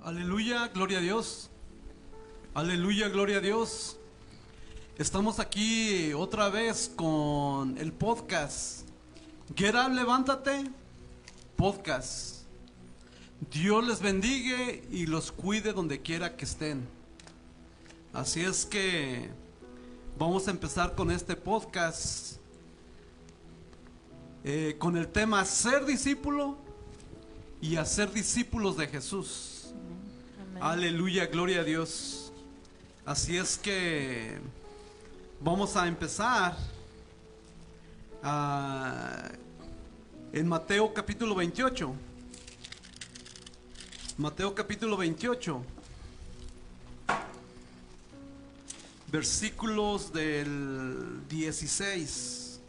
Aleluya, gloria a Dios. Aleluya, gloria a Dios. Estamos aquí otra vez con el podcast Get Up, Levántate Podcast. Dios les bendiga y los cuide donde quiera que estén. Así es que vamos a empezar con este podcast con el tema ser discípulo y hacer discípulos de Jesús. Amén. Aleluya, gloria a Dios. Así es que vamos a empezar en Mateo capítulo 28. Mateo capítulo 28, versículos del 16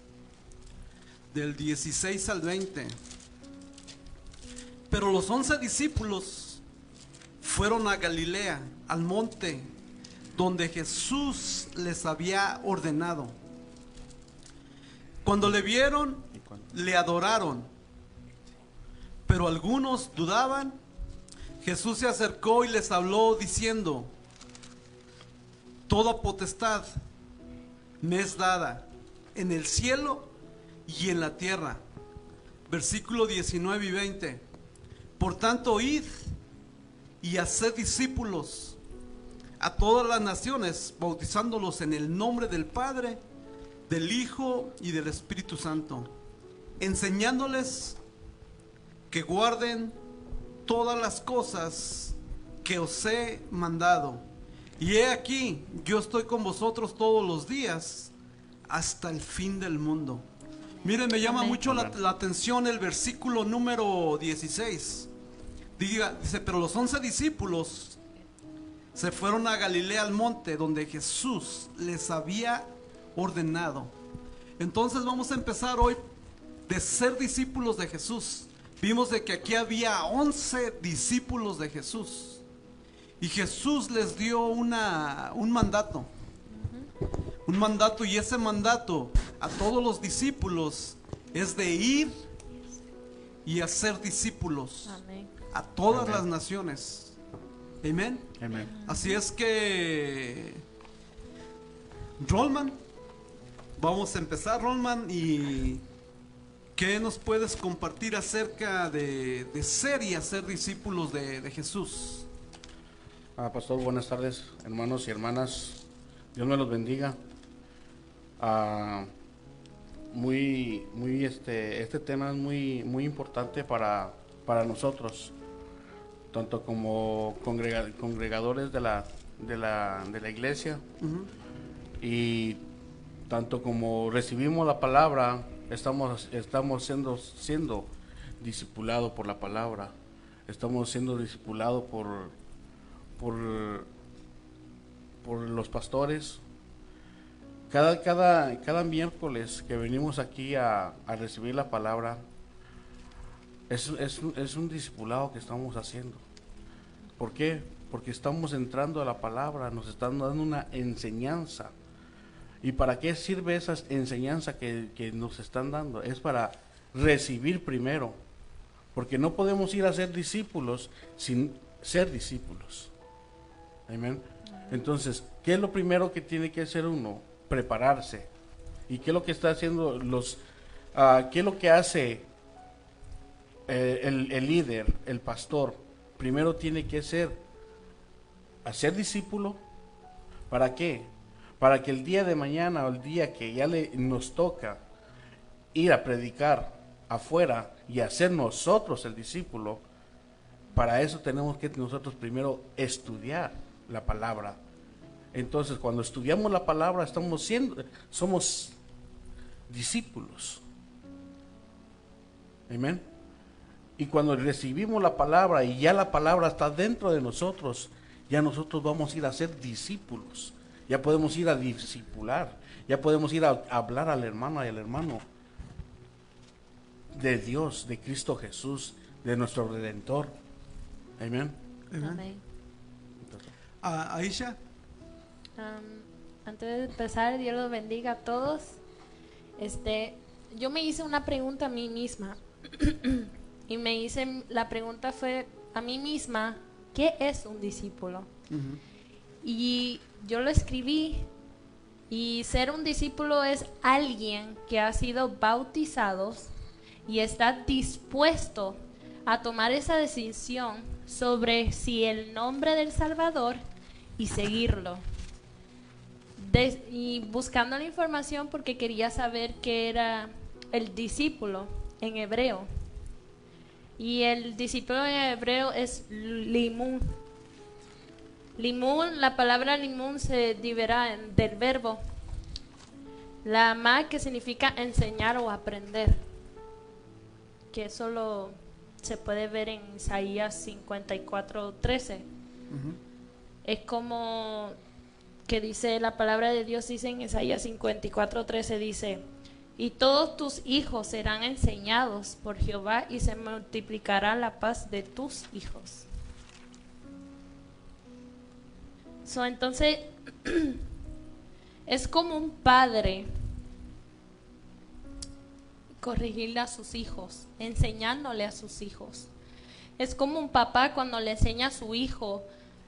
al 20. Pero los 11 discípulos fueron a Galilea, al monte donde Jesús les había ordenado. Cuando le vieron, le adoraron, pero algunos dudaban. Jesús se acercó y les habló diciendo: toda potestad me es dada en el cielo y en la tierra. Versículo 19 y 20. Por tanto, id y haced discípulos a todas las naciones, bautizándolos en el nombre del Padre, del Hijo y del Espíritu Santo, enseñándoles que guarden todas las cosas que os he mandado. Y he aquí, yo estoy con vosotros todos los días hasta el fin del mundo. Miren, me llama mucho la atención el versículo número 16. Dice, pero los 11 discípulos se fueron a Galilea, al monte donde Jesús les había ordenado. Entonces vamos a empezar hoy de ser discípulos de Jesús. Vimos de que aquí había 11 discípulos de Jesús. Y Jesús les dio un mandato. Un mandato, y ese mandato a todos los discípulos es de ir y hacer discípulos. Amén. A todas las naciones. Amén. Amén. Así es que Rolman, vamos a empezar, Rolman, y ¿qué nos puedes compartir acerca de ser y hacer discípulos de Jesús? Pastor, buenas tardes, hermanos y hermanas. Dios me los bendiga. Este tema es muy importante para nosotros, tanto como congregadores de la iglesia, uh-huh, y tanto como recibimos la palabra, estamos siendo discipulados por la palabra, estamos siendo discipulados por los pastores. Cada miércoles que venimos aquí a recibir la palabra, es un discipulado que estamos haciendo. ¿Por qué? Porque estamos entrando a la palabra, nos están dando una enseñanza. ¿Y para qué sirve esa enseñanza que nos están dando? Es para recibir primero, porque no podemos ir a ser discípulos sin ser discípulos. Amén. Entonces, ¿qué es lo primero que tiene que hacer uno? Prepararse. ¿Y qué es lo que está haciendo qué es lo que hace el líder, el pastor? Primero tiene que hacer discípulo. ¿Para qué? Para que el día de mañana o el día que ya nos toca ir a predicar afuera y hacer nosotros el discípulo, para eso tenemos que nosotros primero estudiar la palabra. Entonces, cuando estudiamos la palabra, somos discípulos. Amén. Y cuando recibimos la palabra y ya la palabra está dentro de nosotros, ya nosotros vamos a ir a ser discípulos. Ya podemos ir a discipular, ya podemos ir a hablar a la hermana y al hermano de Dios, de Cristo Jesús, de nuestro Redentor. Amén. Amén. Aisha. Antes de empezar, Dios los bendiga a todos. Yo me hice una pregunta a mí misma y la pregunta fue a mí misma: ¿qué es un discípulo? Ujú. Y yo lo escribí, y ser un discípulo es alguien que ha sido bautizado y está dispuesto a tomar esa decisión sobre si el nombre del Salvador y seguirlo. Y buscando la información porque quería saber qué era el discípulo en hebreo. Y el discípulo en hebreo es limón. Limón, la palabra limón se deriva del verbo la ma, que significa enseñar o aprender, que eso se puede ver en Isaías 54:13. Ujú. Es como que dice la palabra de Dios, dice en Isaías 54:13, dice: y todos tus hijos serán enseñados por Jehová, y se multiplicará la paz de tus hijos. Entonces es como un padre corregirle a sus hijos, enseñándole a sus hijos. Es como un papá cuando le enseña a su hijo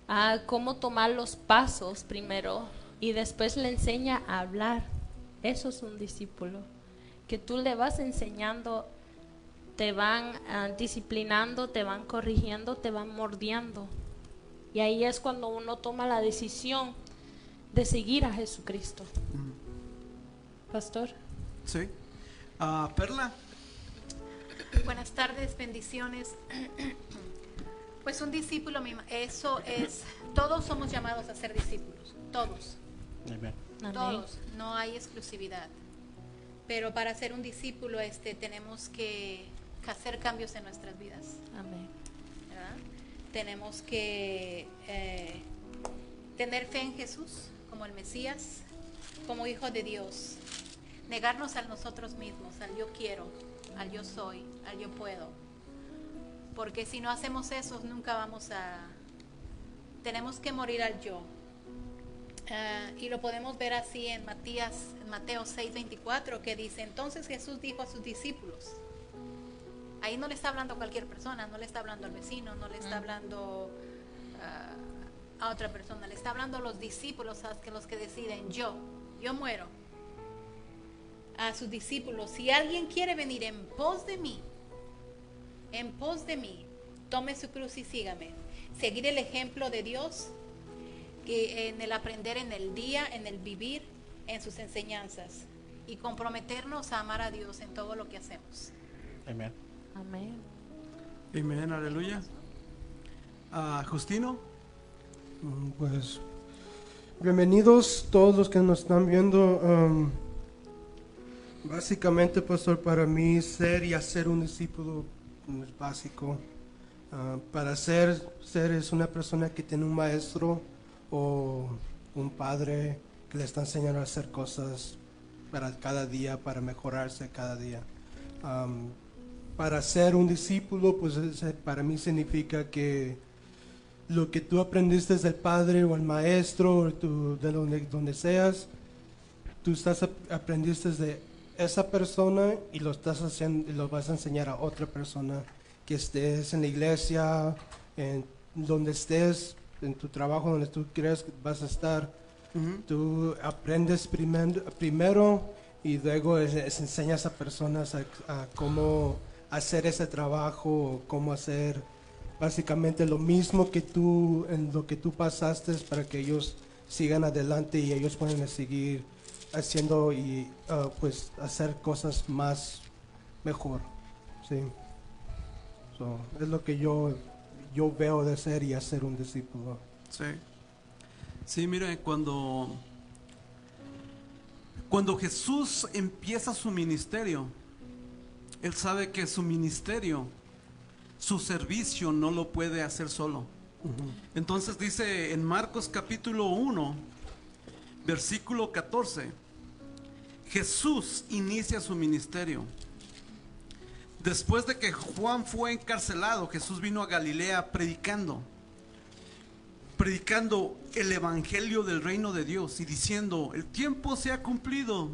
a cómo tomar los pasos primero y después le enseña a hablar. Eso es un discípulo, que tú le vas enseñando, te van disciplinando, te van corrigiendo, te van mordiendo. Y ahí es cuando uno toma la decisión de seguir a Jesucristo. Pastor. Sí. Perla. Buenas tardes, bendiciones. Pues un discípulo, eso es, todos somos llamados a ser discípulos, todos, Amén. todos, no hay exclusividad. Pero para ser un discípulo tenemos que hacer cambios en nuestras vidas. Amén. ¿Verdad? Tenemos que tener fe en Jesús como el Mesías, como hijo de Dios, negarnos a nosotros mismos, al yo quiero, al yo soy, al yo puedo, porque si no hacemos eso nunca vamos a, tenemos que morir al yo. Y lo podemos ver así en Mateo 6:24, que dice: entonces Jesús dijo a sus discípulos. Ahí no le está hablando a cualquier persona, no le está hablando al vecino, no le está hablando a otra persona, le está hablando a los discípulos, a los que deciden: yo muero. A sus discípulos: si alguien quiere venir en pos de mí, tome su cruz y sígame. Seguir el ejemplo de Dios, que en el aprender, en el día, en el vivir, en sus enseñanzas, y comprometernos a amar a Dios en todo lo que hacemos. Amén. Amén. Amén, aleluya. Justino. Pues bienvenidos todos los que nos están viendo. Básicamente, pastor, para mí ser y hacer un discípulo es básico. Para ser es una persona que tiene un maestro o un padre que le está enseñando a hacer cosas para cada día, para mejorarse cada día. Para ser un discípulo, pues para mí significa que lo que tú aprendiste del padre o el maestro o de donde seas, tú aprendiste de esa persona y lo estás haciendo y lo vas a enseñar a otra persona, que estés en la iglesia, en donde estés, en tu trabajo, donde tú crees que vas a estar. Ujú. Tú aprendes primero y luego enseñas a personas a cómo hacer ese trabajo, cómo hacer básicamente lo mismo que tú, en lo que tú pasaste, para que ellos sigan adelante y ellos puedan seguir haciendo y pues hacer cosas más mejor. Sí. Es lo que yo veo de ser y hacer un discípulo. Sí. Sí, mire, cuando Jesús empieza su ministerio, Él sabe que su ministerio, su servicio no lo puede hacer solo. Entonces dice en Marcos capítulo 1, versículo 14, Jesús inicia su ministerio. Después de que Juan fue encarcelado, Jesús vino a Galilea predicando el evangelio del reino de Dios y diciendo: el tiempo se ha cumplido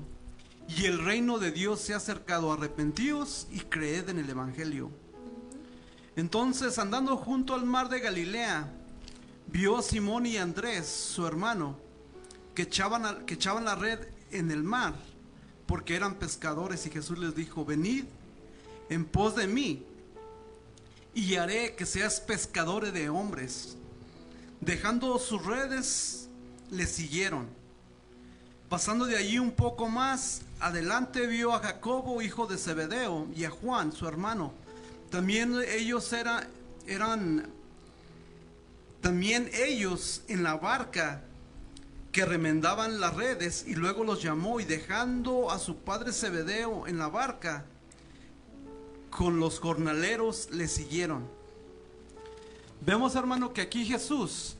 y el reino de Dios se ha acercado, arrepentíos y creed en el evangelio. Entonces, andando junto al mar de Galilea, vio a Simón y Andrés, su hermano, que echaban la red en el mar, porque eran pescadores, y Jesús les dijo: venid en pos de mí, y haré que seas pescadores de hombres. Dejando sus redes, le siguieron. Pasando de allí un poco más adelante, vio a Jacobo, hijo de Zebedeo, y a Juan, su hermano. También ellos en la barca, que remendaban las redes, y luego los llamó, y dejando a su padre Zebedeo en la barca con los jornaleros, le siguieron. Vemos, hermano, que aquí Jesús,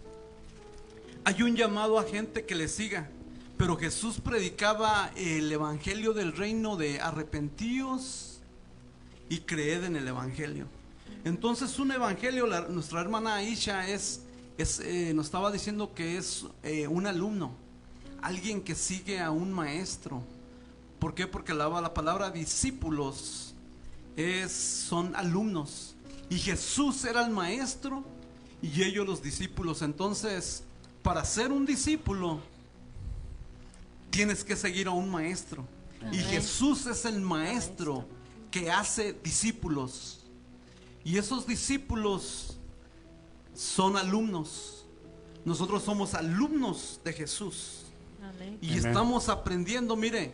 hay un llamado a gente que le siga, pero Jesús predicaba el evangelio del reino de arrepentíos y creed en el evangelio. Entonces, un evangelio, nuestra hermana Aisha nos estaba diciendo que es un alumno, alguien que sigue a un maestro. ¿Por qué? Porque la palabra discípulos son alumnos, y Jesús era el maestro y ellos los discípulos. Entonces, para ser un discípulo tienes que seguir a un maestro. Y Jesús es el maestro que hace discípulos, y esos discípulos son alumnos. Nosotros somos alumnos de Jesús. Amén. Y estamos aprendiendo, mire,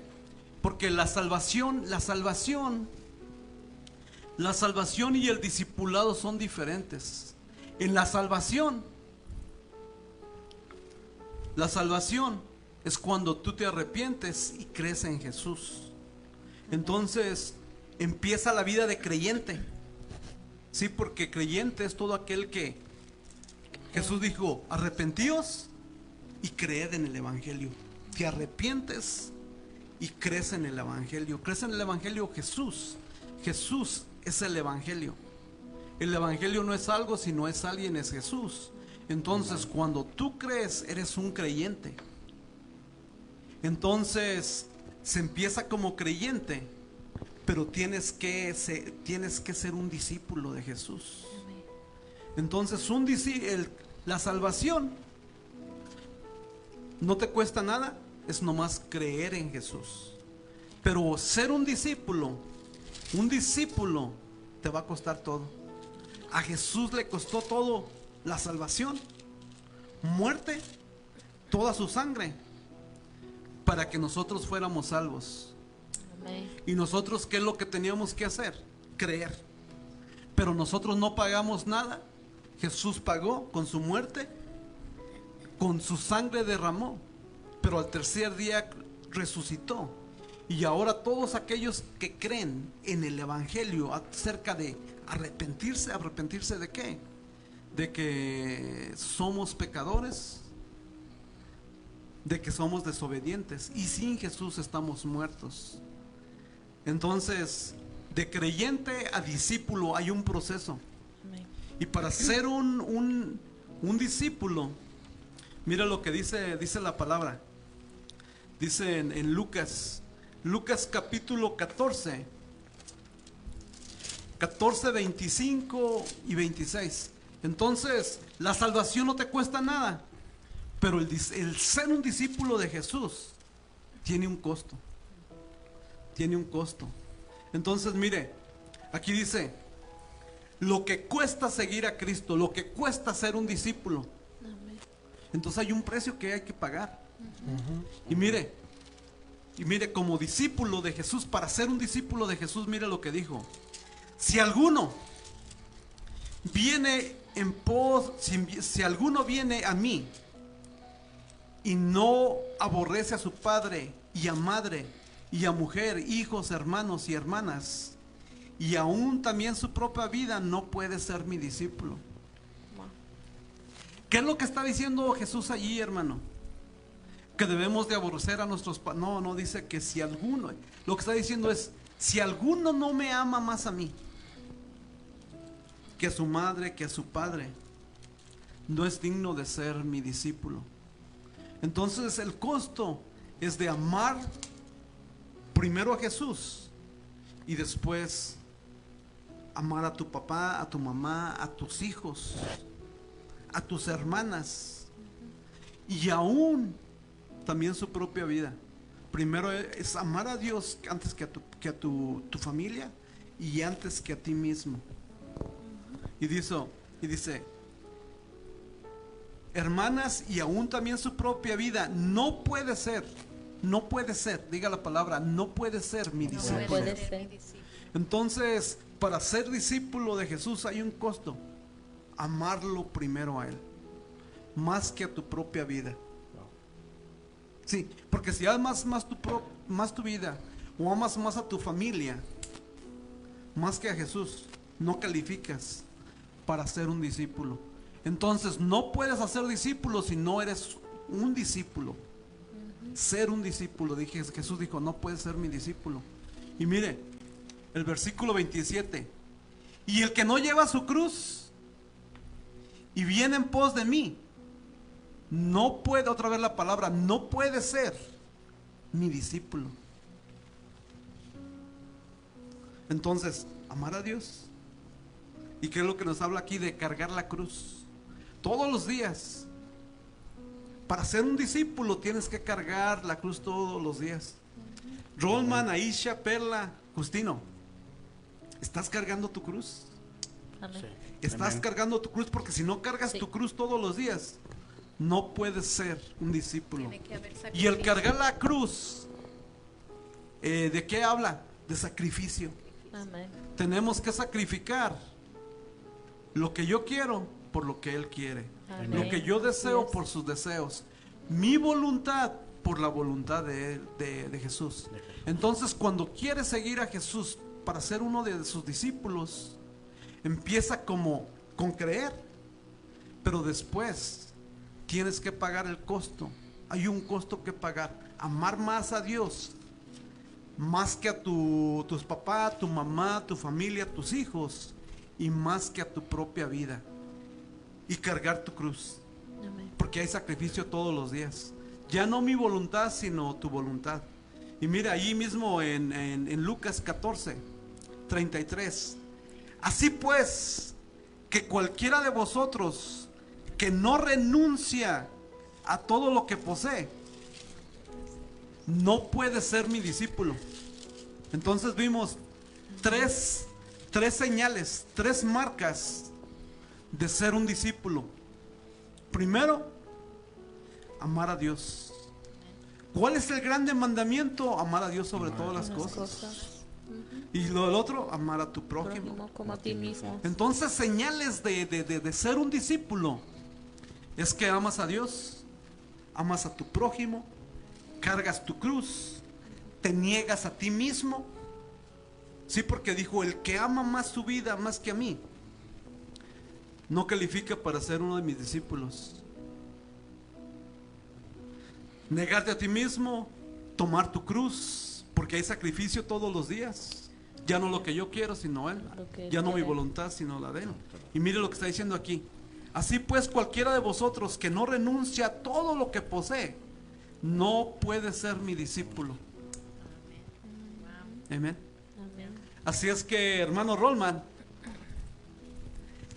porque la salvación y el discipulado son diferentes. En la salvación es cuando tú te arrepientes y crees en Jesús. Entonces empieza la vida de creyente. Sí, porque creyente es todo aquel que Jesús dijo: arrepentíos y creed en el evangelio. Te arrepientes y crees en el evangelio. Crees en el evangelio. Jesús es el evangelio. El evangelio no es algo, sino es alguien, es Jesús. Entonces, cuando tú crees, eres un creyente. Entonces se empieza como creyente, pero tienes que ser un discípulo de Jesús. Entonces, la salvación no te cuesta nada, es nomás creer en Jesús. Pero ser un discípulo te va a costar todo. A Jesús le costó todo: la salvación, muerte, toda su sangre, para que nosotros fuéramos salvos. Amén. Y nosotros, ¿qué es lo que teníamos que hacer? Creer. Pero nosotros no pagamos nada. Jesús pagó con su muerte, con su sangre derramó, pero al tercer día resucitó. Y ahora todos aquellos que creen en el evangelio acerca de arrepentirse ¿de qué? De que somos pecadores, de que somos desobedientes, y sin Jesús estamos muertos. Entonces, de creyente a discípulo hay un proceso. Amén. Y para ser un discípulo, mira lo que dice la palabra. Dice en Lucas capítulo 14, 25 y 26. Entonces, la salvación no te cuesta nada, pero el ser un discípulo de Jesús tiene un costo. Tiene un costo. Entonces, mire, aquí dice: lo que cuesta seguir a Cristo, lo que cuesta ser un discípulo. Amén. Entonces hay un precio que hay que pagar. Y mire, como discípulo de Jesús, para ser un discípulo de Jesús, mire lo que dijo: si alguno viene si alguno viene a mí y no aborrece a su padre y a madre y a mujer, hijos, hermanos y hermanas, y aún también su propia vida, no puede ser mi discípulo. ¿Qué es lo que está diciendo Jesús allí, hermano? Que debemos de aborrecer a nuestros padres. No dice que si alguno. Lo que está diciendo es: si alguno no me ama más a mí que a su madre, que a su padre, no es digno de ser mi discípulo. Entonces el costo es de amar primero a Jesús y después amar a tu papá, a tu mamá, a tus hijos, a tus hermanas y aún también su propia vida. Primero es amar a Dios antes que a tu familia y antes que a ti mismo. Y dice, hermanas y aún también su propia vida. No puede ser, diga la palabra, no puede ser mi No discípulo. puede ser ser. mi discípulo. Entonces, para ser discípulo de Jesús hay un costo. Amarlo primero a Él, más que a tu propia vida. Sí, porque si amas más tu vida, o amas más a tu familia, más que a Jesús, no calificas para ser un discípulo. Entonces, no puedes hacer discípulo si no eres un discípulo. Ser un discípulo, Jesús dijo, no puedes ser mi discípulo. Y mire, el versículo 27. Y el que no lleva su cruz y viene en pos de mí, no puede, otra vez la palabra, no puede ser mi discípulo. Entonces, amar a Dios. ¿Y qué es lo que nos habla aquí de cargar la cruz? Todos los días. Para ser un discípulo tienes que cargar la cruz todos los días. Rolman, Aisha, Perla, Justino, ¿estás cargando tu cruz? Amén. Sí. Estás Amén. cargando tu cruz, porque si no cargas Sí. tu cruz todos los días, no puedes ser un discípulo. Tiene que haber Y el sacrificio. cargar la cruz, ¿de qué habla? De sacrificio. Amén. Tenemos que sacrificar lo que yo quiero por lo que Él quiere. Amén. Lo que yo deseo Así es. por sus deseos. Mi voluntad por la voluntad de Jesús. Entonces, cuando quieres seguir a Jesús para ser uno de sus discípulos, empieza como con creer, pero después tienes que pagar el costo. Hay un costo que pagar. Amar más a Dios, más que a tus papás, tu mamá, tu familia, tus hijos, y más que a tu propia vida. Y cargar tu cruz, Amén. porque hay sacrificio todos los días. Ya no mi voluntad, sino tu voluntad. Y mira, allí mismo en Lucas 14, 33. Así pues, que cualquiera de vosotros que no renuncia a todo lo que posee, no puede ser mi discípulo. Entonces vimos tres señales, tres marcas de ser un discípulo. Primero, amar a Dios. ¿Cuál es el grande mandamiento? Amar a Dios sobre todas las cosas. Y lo del otro, amar a tu prójimo. Prójimo como a ti mismo. Entonces, señales de ser un discípulo es que amas a Dios, amas a tu prójimo, cargas tu cruz, te niegas a ti mismo. Sí, porque dijo, el que ama más su vida más que a mí, no califica para ser uno de mis discípulos. Negarte a ti mismo, tomar tu cruz, porque hay sacrificio todos los días. Ya no lo que yo quiero, sino Él. Lo que Él Ya no mi quiere. voluntad, sino la de Él. Y mire lo que está diciendo aquí. Así pues, cualquiera de vosotros que no renuncia a todo lo que posee, no puede ser mi discípulo. Amén. Amén. Así es que, hermano Rolman,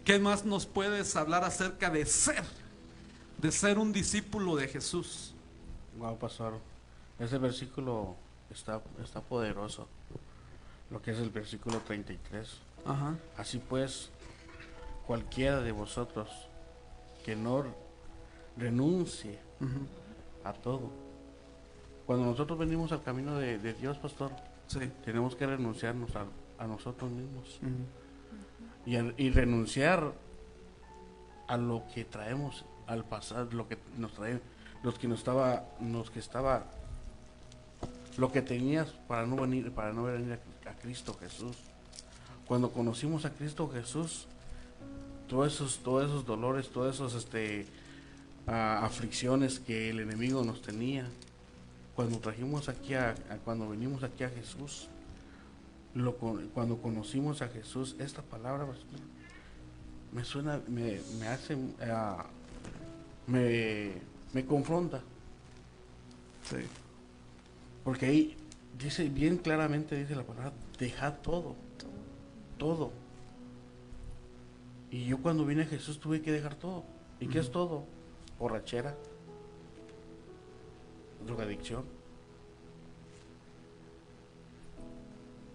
¿qué más nos puedes hablar acerca de ser un discípulo de Jesús? Wow, pastor, ese versículo está poderoso. Lo que es el versículo 33. Ajá. Así pues, cualquiera de vosotros que no renuncie Ujú. a todo. Cuando nosotros venimos al camino de Dios, pastor, Sí. tenemos que renunciarnos a nosotros mismos. Ujú. Y renunciar a lo que traemos al pasar, lo que nos trae, lo que tenías para no venir a Cristo Jesús. Cuando conocimos a Cristo Jesús, todos esos dolores, todas esas aflicciones que el enemigo nos tenía, cuando cuando venimos aquí a Jesús, cuando conocimos a Jesús, esta palabra me suena, me hace, me confronta, Sí. porque ahí dice bien claramente, dice la palabra, dejad todo. Y yo cuando vine a Jesús tuve que dejar todo. ¿Y qué es todo? Borrachera, drogadicción,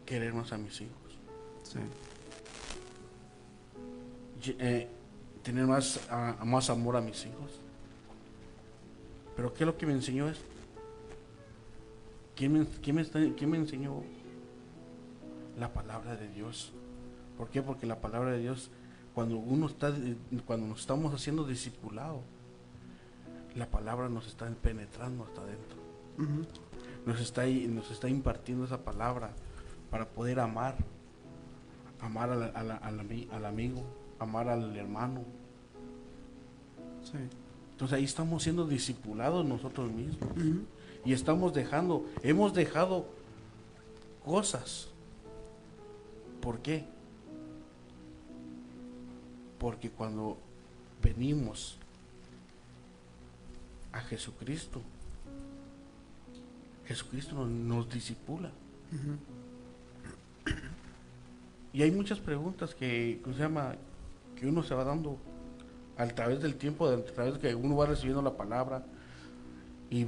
querer más a mis hijos, Sí. tener más amor a mis hijos. Pero ¿qué es lo que me enseñó esto? ¿Quién me enseñó? La palabra de Dios. ¿Por qué? Porque la palabra de Dios, cuando nos estamos haciendo discipulado, la palabra nos está penetrando hasta adentro. Ujú. Nos está impartiendo esa palabra para poder amar al amigo, amar al hermano. Sí. Entonces ahí estamos siendo discipulados nosotros mismos. Ujú. Y hemos dejado cosas. ¿Por qué? Porque cuando venimos a Jesucristo, Jesucristo nos discipula. Ujú. Y hay muchas preguntas que uno se va dando a través del tiempo, a través de que uno va recibiendo la palabra y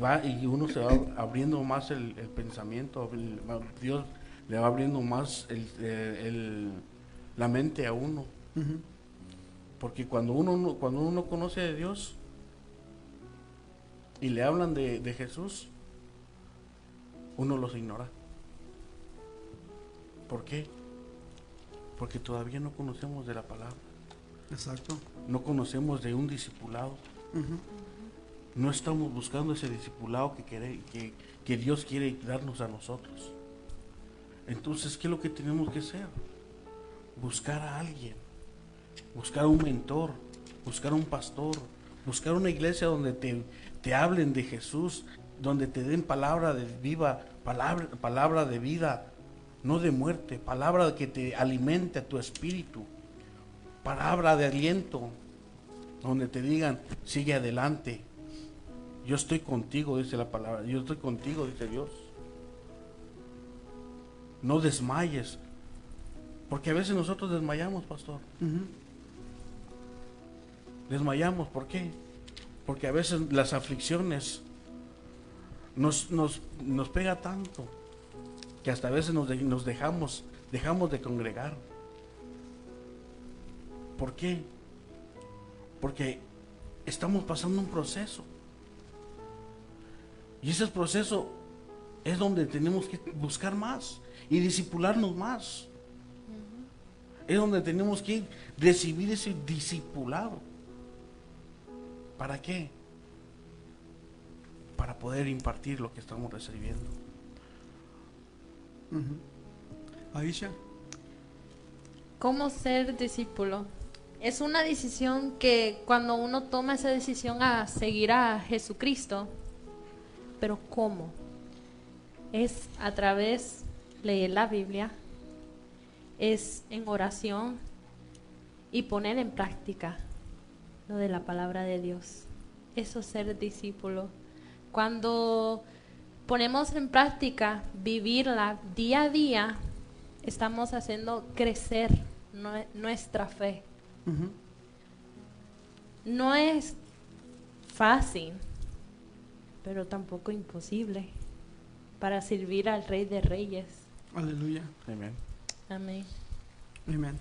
uno se va abriendo más el pensamiento. Dios le va abriendo más la mente a uno. Ujú. Porque cuando uno conoce a Dios y le hablan de Jesús, uno los ignora. ¿Por qué? Porque todavía no conocemos de la palabra, Exacto. no conocemos de un discipulado, Ujú. no estamos buscando ese discipulado que Dios quiere darnos a nosotros. Entonces, ¿qué es lo que tenemos que hacer? Buscar a alguien, buscar un mentor, buscar un pastor, buscar una iglesia donde te hablen de Jesús, donde te den palabra de vida, no de muerte, palabra que te alimente a tu espíritu, palabra de aliento, donde te digan, sigue adelante, yo estoy contigo, dice la palabra, yo estoy contigo, dice Dios. No desmayes, porque a veces nosotros desmayamos, pastor. Ujú. Desmayamos, ¿por qué? Porque a veces las aflicciones nos pega tanto que hasta a veces nos dejamos de congregar. ¿Por qué? Porque estamos pasando un proceso. Y ese proceso es donde tenemos que buscar más y discipularnos más. Es donde tenemos que recibir ese discipulado. ¿Para qué? Para poder impartir lo que estamos recibiendo. Ujú. Aisha. ¿Cómo ser discípulo? Es una decisión que cuando uno toma esa decisión a seguir a Jesucristo, pero ¿cómo? Es a través de leer la Biblia, es en oración y poner en práctica lo de la palabra de Dios. Eso es ser discípulo. Cuando ponemos en práctica vivirla día a día, estamos haciendo crecer nuestra fe. Ujú. No es fácil, pero tampoco imposible para servir al Rey de Reyes. Aleluya. Amén. Amén. Amén.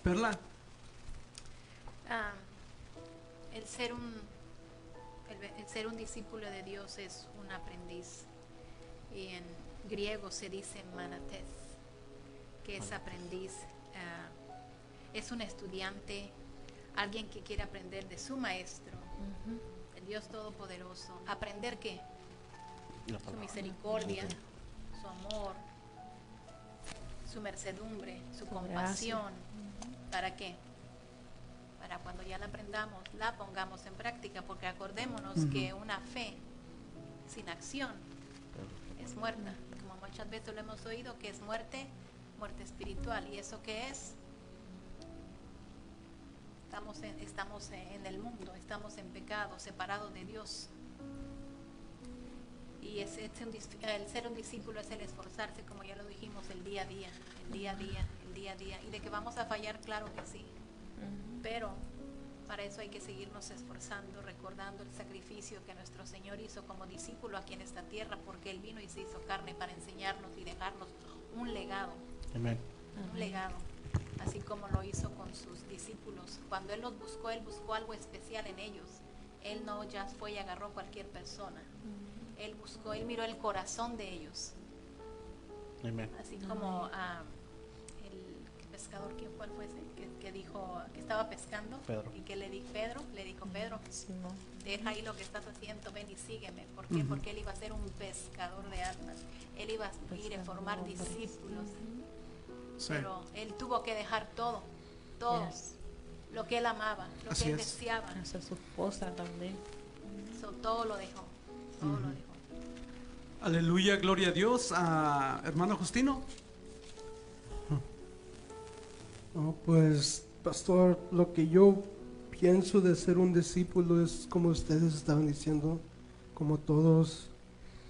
Perla. El ser un discípulo de Dios es un aprendiz. Y en griego se dice manates, que es aprendiz. Es un estudiante, alguien que quiere aprender de su maestro, el Dios Todopoderoso. ¿Aprender qué? Su misericordia, su amor, su mercedumbre, su compasión. ¿Para qué? Para cuando ya la aprendamos, la pongamos en práctica, porque acordémonos que una fe sin acción es muerta, como muchas veces lo hemos oído, que es muerte espiritual. ¿Y eso qué es? Estamos en el mundo, estamos en pecado, separados de Dios. Y el ser un discípulo es el esforzarse, como ya lo dijimos, el día a día, el día a día, el día a día. Y de que vamos a fallar, claro que sí. Pero Para eso hay que seguirnos esforzando, recordando el sacrificio que nuestro Señor hizo como discípulo aquí en esta tierra, porque Él vino y se hizo carne para enseñarnos y dejarnos un legado. Amén. Un legado, así como lo hizo con sus discípulos. Cuando Él los buscó, Él buscó algo especial en ellos. Él no ya fue y agarró a cualquier persona. Él buscó, Él miró el corazón de ellos. Amén. Así como el pescador, ¿cuál fue ese? Que dijo que estaba pescando. Pedro. Y que le dijo Pedro, Simón. deja ahí lo que estás haciendo, ven y sígueme. ¿Por qué? Porque él iba a ser un pescador de almas. Él iba a ir a formar discípulos. Sí. Pero él tuvo que dejar todo, Yes. lo que él amaba, lo Así que él es. deseaba. Hasta su esposa también. Todo lo dejó, todo lo dejó. Aleluya, gloria a Dios. Hermano Justino. No, pues, pastor, lo que yo pienso de ser un discípulo es como ustedes estaban diciendo, como todos,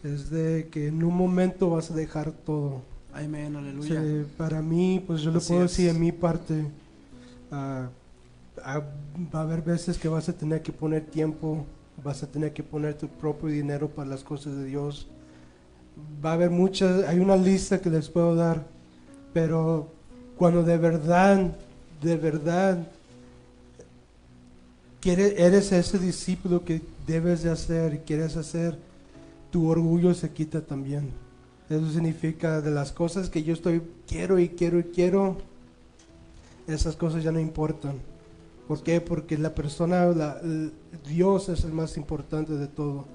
es de que en un momento vas a dejar todo. Amén, aleluya. Sí, para mí, pues yo le Así puedo es. decir en mi parte, va a haber veces que vas a tener que poner tiempo, vas a tener que poner tu propio dinero para las cosas de Dios. Va a haber hay una lista que les puedo dar, pero cuando de verdad, eres ese discípulo que debes de hacer y quieres hacer, tu orgullo se quita también. Eso significa de las cosas que yo quiero, esas cosas ya no importan. ¿Por qué? Porque la persona, Dios es el más importante de todo.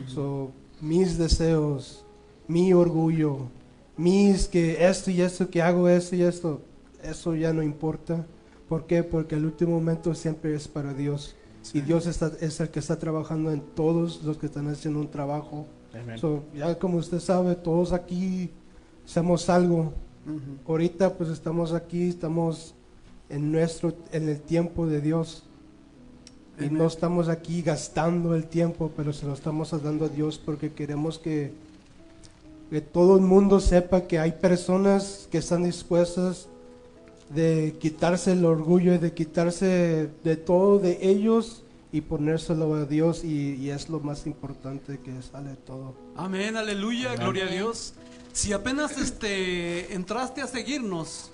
So, mis deseos, mi orgullo, que esto y esto, que hago esto y esto, eso ya no importa. ¿Por qué? Porque el último momento siempre es para Dios. Sí. Y Dios es el que está trabajando en todos los que están haciendo un trabajo. Amén. So, ya como usted sabe, todos aquí hacemos algo. Ujú. Ahorita pues estamos aquí, estamos en el tiempo de Dios. Y Amén. no estamos aquí gastando el tiempo, pero se lo estamos dando a Dios porque queremos que todo el mundo sepa que hay personas que están dispuestas de quitarse el orgullo y de quitarse de todo de ellos y ponérselo a Dios, y es lo más importante que sale todo. Amén, aleluya, Amén. gloria a Dios. Si apenas entraste a seguirnos,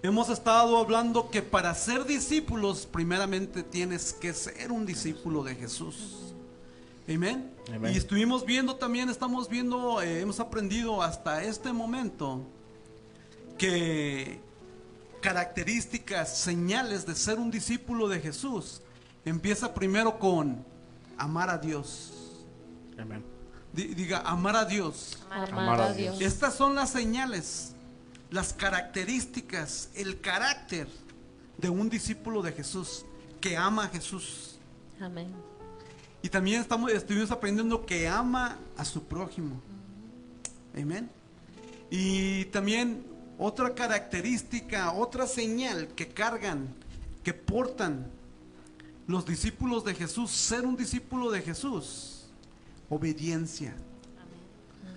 hemos estado hablando que para ser discípulos, primeramente tienes que ser un discípulo de Jesús. Amén. Amén. Y estuvimos viendo también, hemos aprendido hasta este momento que características, señales de ser un discípulo de Jesús, empieza primero con amar a Dios. Amén. Diga, amar a Dios. Amar a Dios. Estas son las señales, las características, el carácter de un discípulo de Jesús, que ama a Jesús. Amén. Y también estuvimos aprendiendo que ama a su prójimo. Amén. Y también otra característica, otra señal que cargan, que portan los discípulos de Jesús, ser un discípulo de Jesús, obediencia.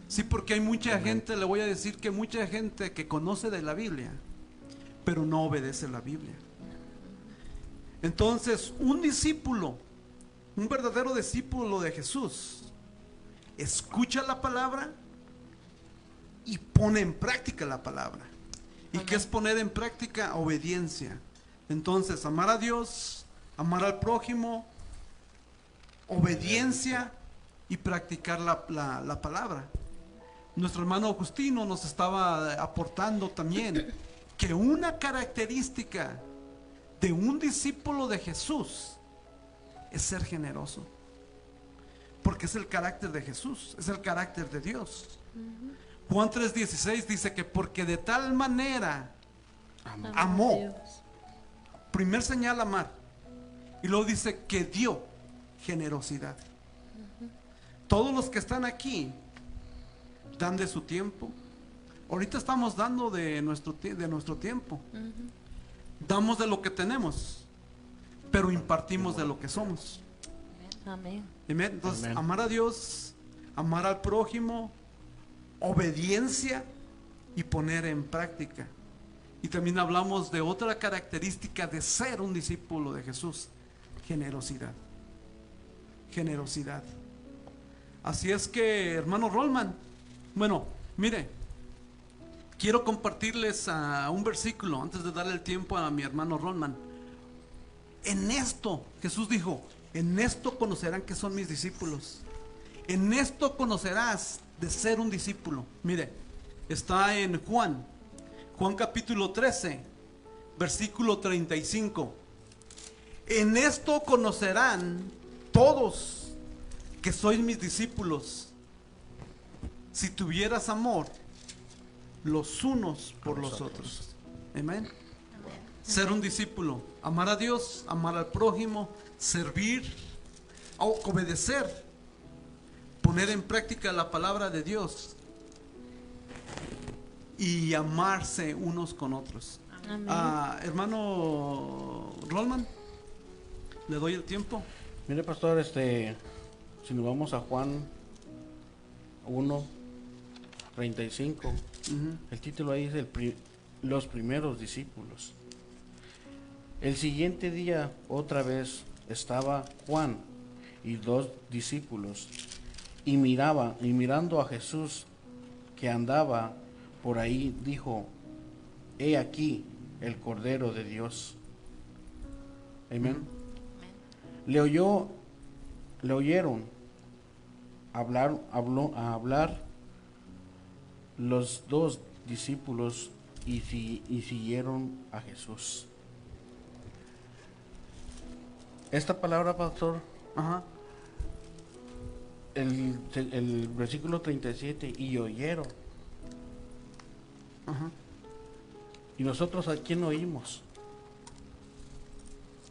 Sí, porque hay mucha gente, le voy a decir que mucha gente que conoce de la Biblia, pero no obedece la Biblia. Entonces, un discípulo, un verdadero discípulo de Jesús, escucha la palabra y pone en práctica la palabra. ¿Y qué es poner en práctica? Obediencia. Entonces, amar a Dios, amar al prójimo, obediencia y practicar la palabra. Nuestro hermano Agustino nos estaba aportando también que una característica de un discípulo de Jesús es ser generoso, porque es el carácter de Jesús, es el carácter de Dios. Juan 3:16 dice que porque de tal manera amó, Dios. primer señal amar, y luego dice que dio generosidad. Todos los que están aquí dan de su tiempo. Ahorita estamos dando de nuestro tiempo. Damos de lo que tenemos, pero impartimos de lo que somos. Amén. Amén. Entonces, Amén. amar a Dios, amar al prójimo, obediencia y poner en práctica. Y también hablamos de otra característica de ser un discípulo de Jesús: generosidad. Generosidad. Así es que, hermano Rollman, bueno, mire, quiero compartirles un versículo antes de darle el tiempo a mi hermano Rollman. En esto, Jesús dijo, en esto conocerán que son mis discípulos. En esto conocerás de ser un discípulo. Mire, está en Juan capítulo 13, versículo 35. En esto conocerán todos que sois mis discípulos, si tuvieras amor los unos por los otros. Amén. Ser un discípulo, amar a Dios, amar al prójimo, servir, obedecer, poner en práctica la palabra de Dios y amarse unos con otros. Hermano Rollman, le doy el tiempo. Mire, pastor, si nos vamos a Juan 1:35, el título ahí es los primeros discípulos. El siguiente día otra vez estaba Juan y 2 discípulos y mirando a Jesús que andaba por ahí, dijo: he aquí el Cordero de Dios. Amén. Le oyeron hablar los 2 discípulos y siguieron a Jesús. Esta palabra, pastor, el versículo 37, y oyeron. ¿Y nosotros a quién oímos?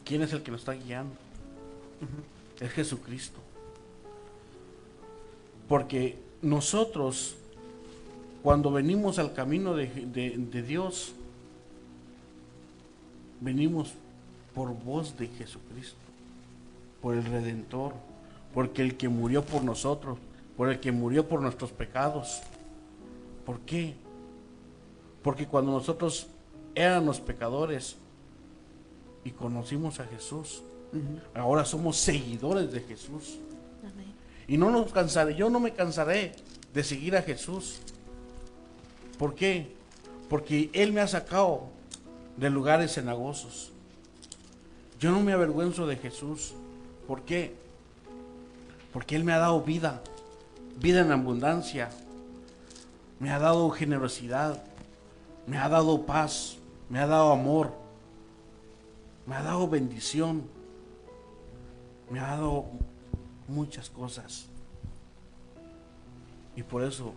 ¿Quién es el que nos está guiando? Es Jesucristo. Porque nosotros, cuando venimos al camino de Dios, venimos por voz de Jesucristo, por el Redentor, porque el que murió por nosotros, por el que murió por nuestros pecados. ¿Por qué? Porque cuando nosotros éramos pecadores y conocimos a Jesús, ahora somos seguidores de Jesús. Amén. Y yo no me cansaré de seguir a Jesús. ¿Por qué? Porque Él me ha sacado de lugares cenagosos. Yo no me avergüenzo de Jesús. ¿Por qué? Porque Él me ha dado vida en abundancia. Me ha dado generosidad, me ha dado paz, me ha dado amor, me ha dado bendición, me ha dado muchas cosas. Y por eso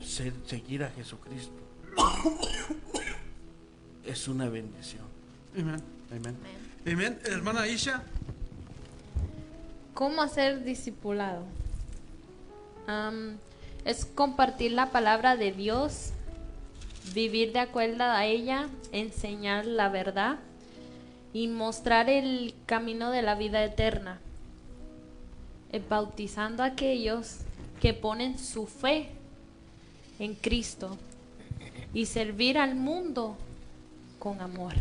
seguir a Jesucristo es una bendición. Amén. Amén. Amén. Hermana Isha. ¿Cómo ser discipulado? Es compartir la palabra de Dios, vivir de acuerdo a ella, enseñar la verdad y mostrar el camino de la vida eterna, bautizando a aquellos que ponen su fe en Cristo y servir al mundo con amor.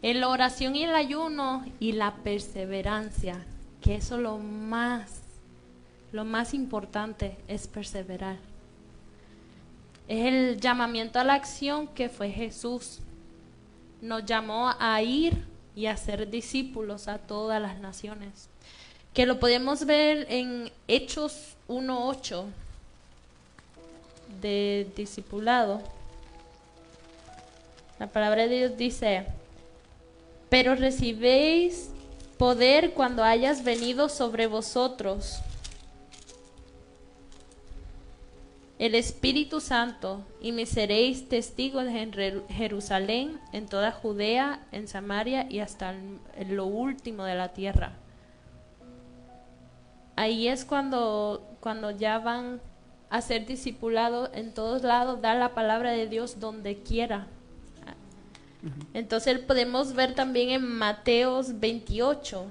En la oración y el ayuno y la perseverancia, que eso lo más importante es perseverar. Es el llamamiento a la acción que fue Jesús. Nos llamó a ir y a ser discípulos a todas las naciones. Que lo podemos ver en Hechos 1:8 de discipulado. La palabra de Dios dice: pero recibéis poder cuando hayas venido sobre vosotros el Espíritu Santo, y me seréis testigos en Jerusalén, en toda Judea, en Samaria y hasta lo último de la tierra. Ahí es cuando ya van a ser discipulados en todos lados, dar la palabra de Dios donde quiera. Entonces podemos ver también en Mateos 28,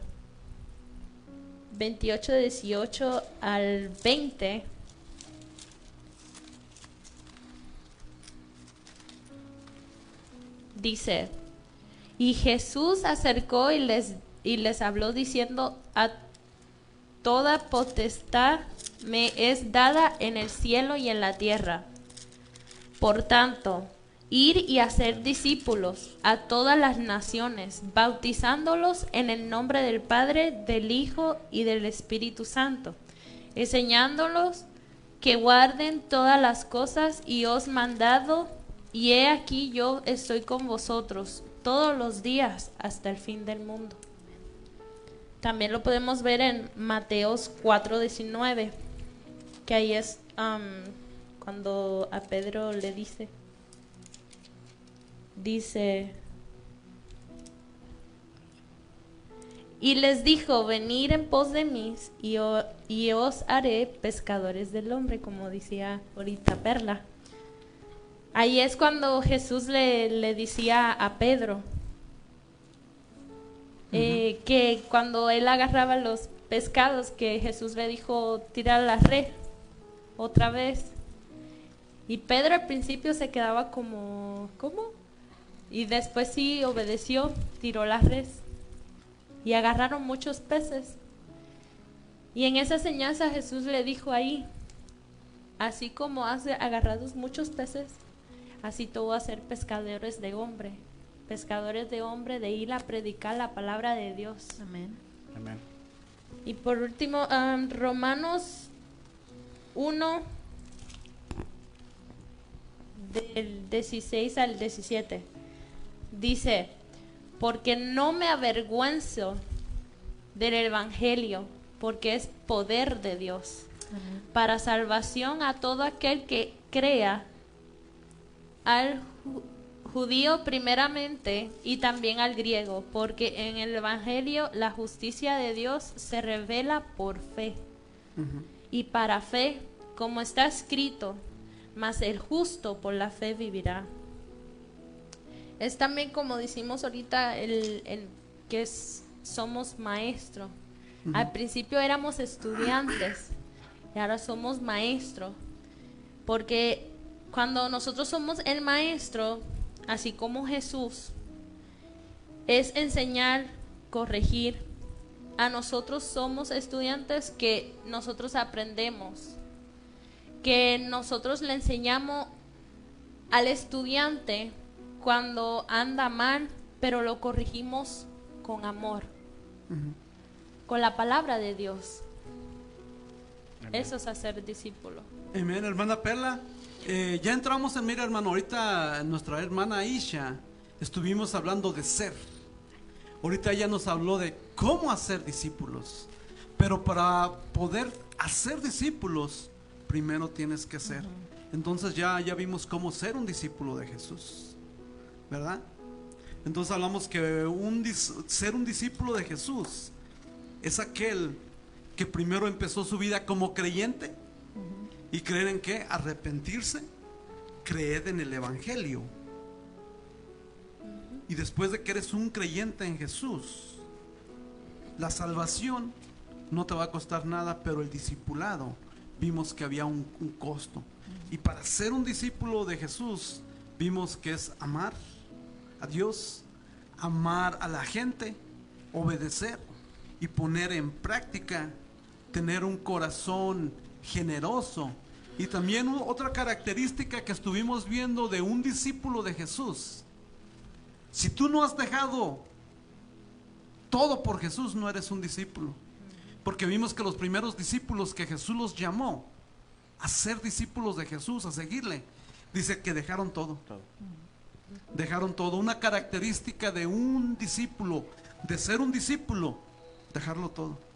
18 al 20. Dice: Y Jesús se acercó y les habló diciendo: a toda potestad me es dada en el cielo y en la tierra. Por tanto, ir y hacer discípulos a todas las naciones, bautizándolos en el nombre del Padre, del Hijo y del Espíritu Santo, enseñándolos que guarden todas las cosas y os mandado, y he aquí yo estoy con vosotros todos los días hasta el fin del mundo. También lo podemos ver en Mateos 4:19, que ahí es cuando a Pedro le dice, y les dijo: venid en pos de mí y os haré pescadores del hombre, como decía ahorita Perla. Ahí es cuando Jesús le decía a Pedro que cuando él agarraba los pescados, que Jesús le dijo: tira la red otra vez. Y Pedro al principio se quedaba como, ¿cómo? Y después sí obedeció, tiró la red y agarraron muchos peces. Y en esa enseñanza Jesús le dijo ahí: así como has agarrado muchos peces, así tú vas a ser pescadores de hombre, de ir a predicar la palabra de Dios. Amén. Amén. Y por último, Romanos 1, del 16 al 17, dice: porque no me avergüenzo del Evangelio, porque es poder de Dios para salvación a todo aquel que crea, al judío primeramente y también al griego, porque en el Evangelio la justicia de Dios se revela por fe. Y para fe, como está escrito: mas el justo por la fe vivirá. Es también, como decimos ahorita, somos maestros. Al principio éramos estudiantes y ahora somos maestros, porque cuando nosotros somos el maestro, así como Jesús, es enseñar, corregir. A nosotros somos estudiantes que nosotros aprendemos, que nosotros le enseñamos al estudiante cuando anda mal, pero lo corregimos con amor, con la palabra de Dios. Amén. Eso es hacer discípulo. Amén, hermana Perla. Ya entramos en, mira hermano, ahorita nuestra hermana Isha estuvimos hablando de ser. Ahorita ella nos habló de cómo hacer discípulos. Pero para poder hacer discípulos, primero tienes que ser. Entonces ya vimos cómo ser un discípulo de Jesús, ¿verdad? Entonces hablamos que ser un discípulo de Jesús es aquel que primero empezó su vida como creyente. ¿Y creer en qué? Arrepentirse, creer en el Evangelio. Y después de que eres un creyente en Jesús, la salvación no te va a costar nada, pero el discipulado, vimos que había un costo. Y para ser un discípulo de Jesús, vimos que es amar a Dios, amar a la gente, obedecer y poner en práctica, tener un corazón generoso. Y también otra característica que estuvimos viendo de un discípulo de Jesús: si tú no has dejado todo por Jesús, no eres un discípulo. Porque vimos que los primeros discípulos que Jesús los llamó a ser discípulos de Jesús, a seguirle, dice que dejaron todo. Dejaron todo. Una característica de un discípulo, de ser un discípulo, dejarlo todo.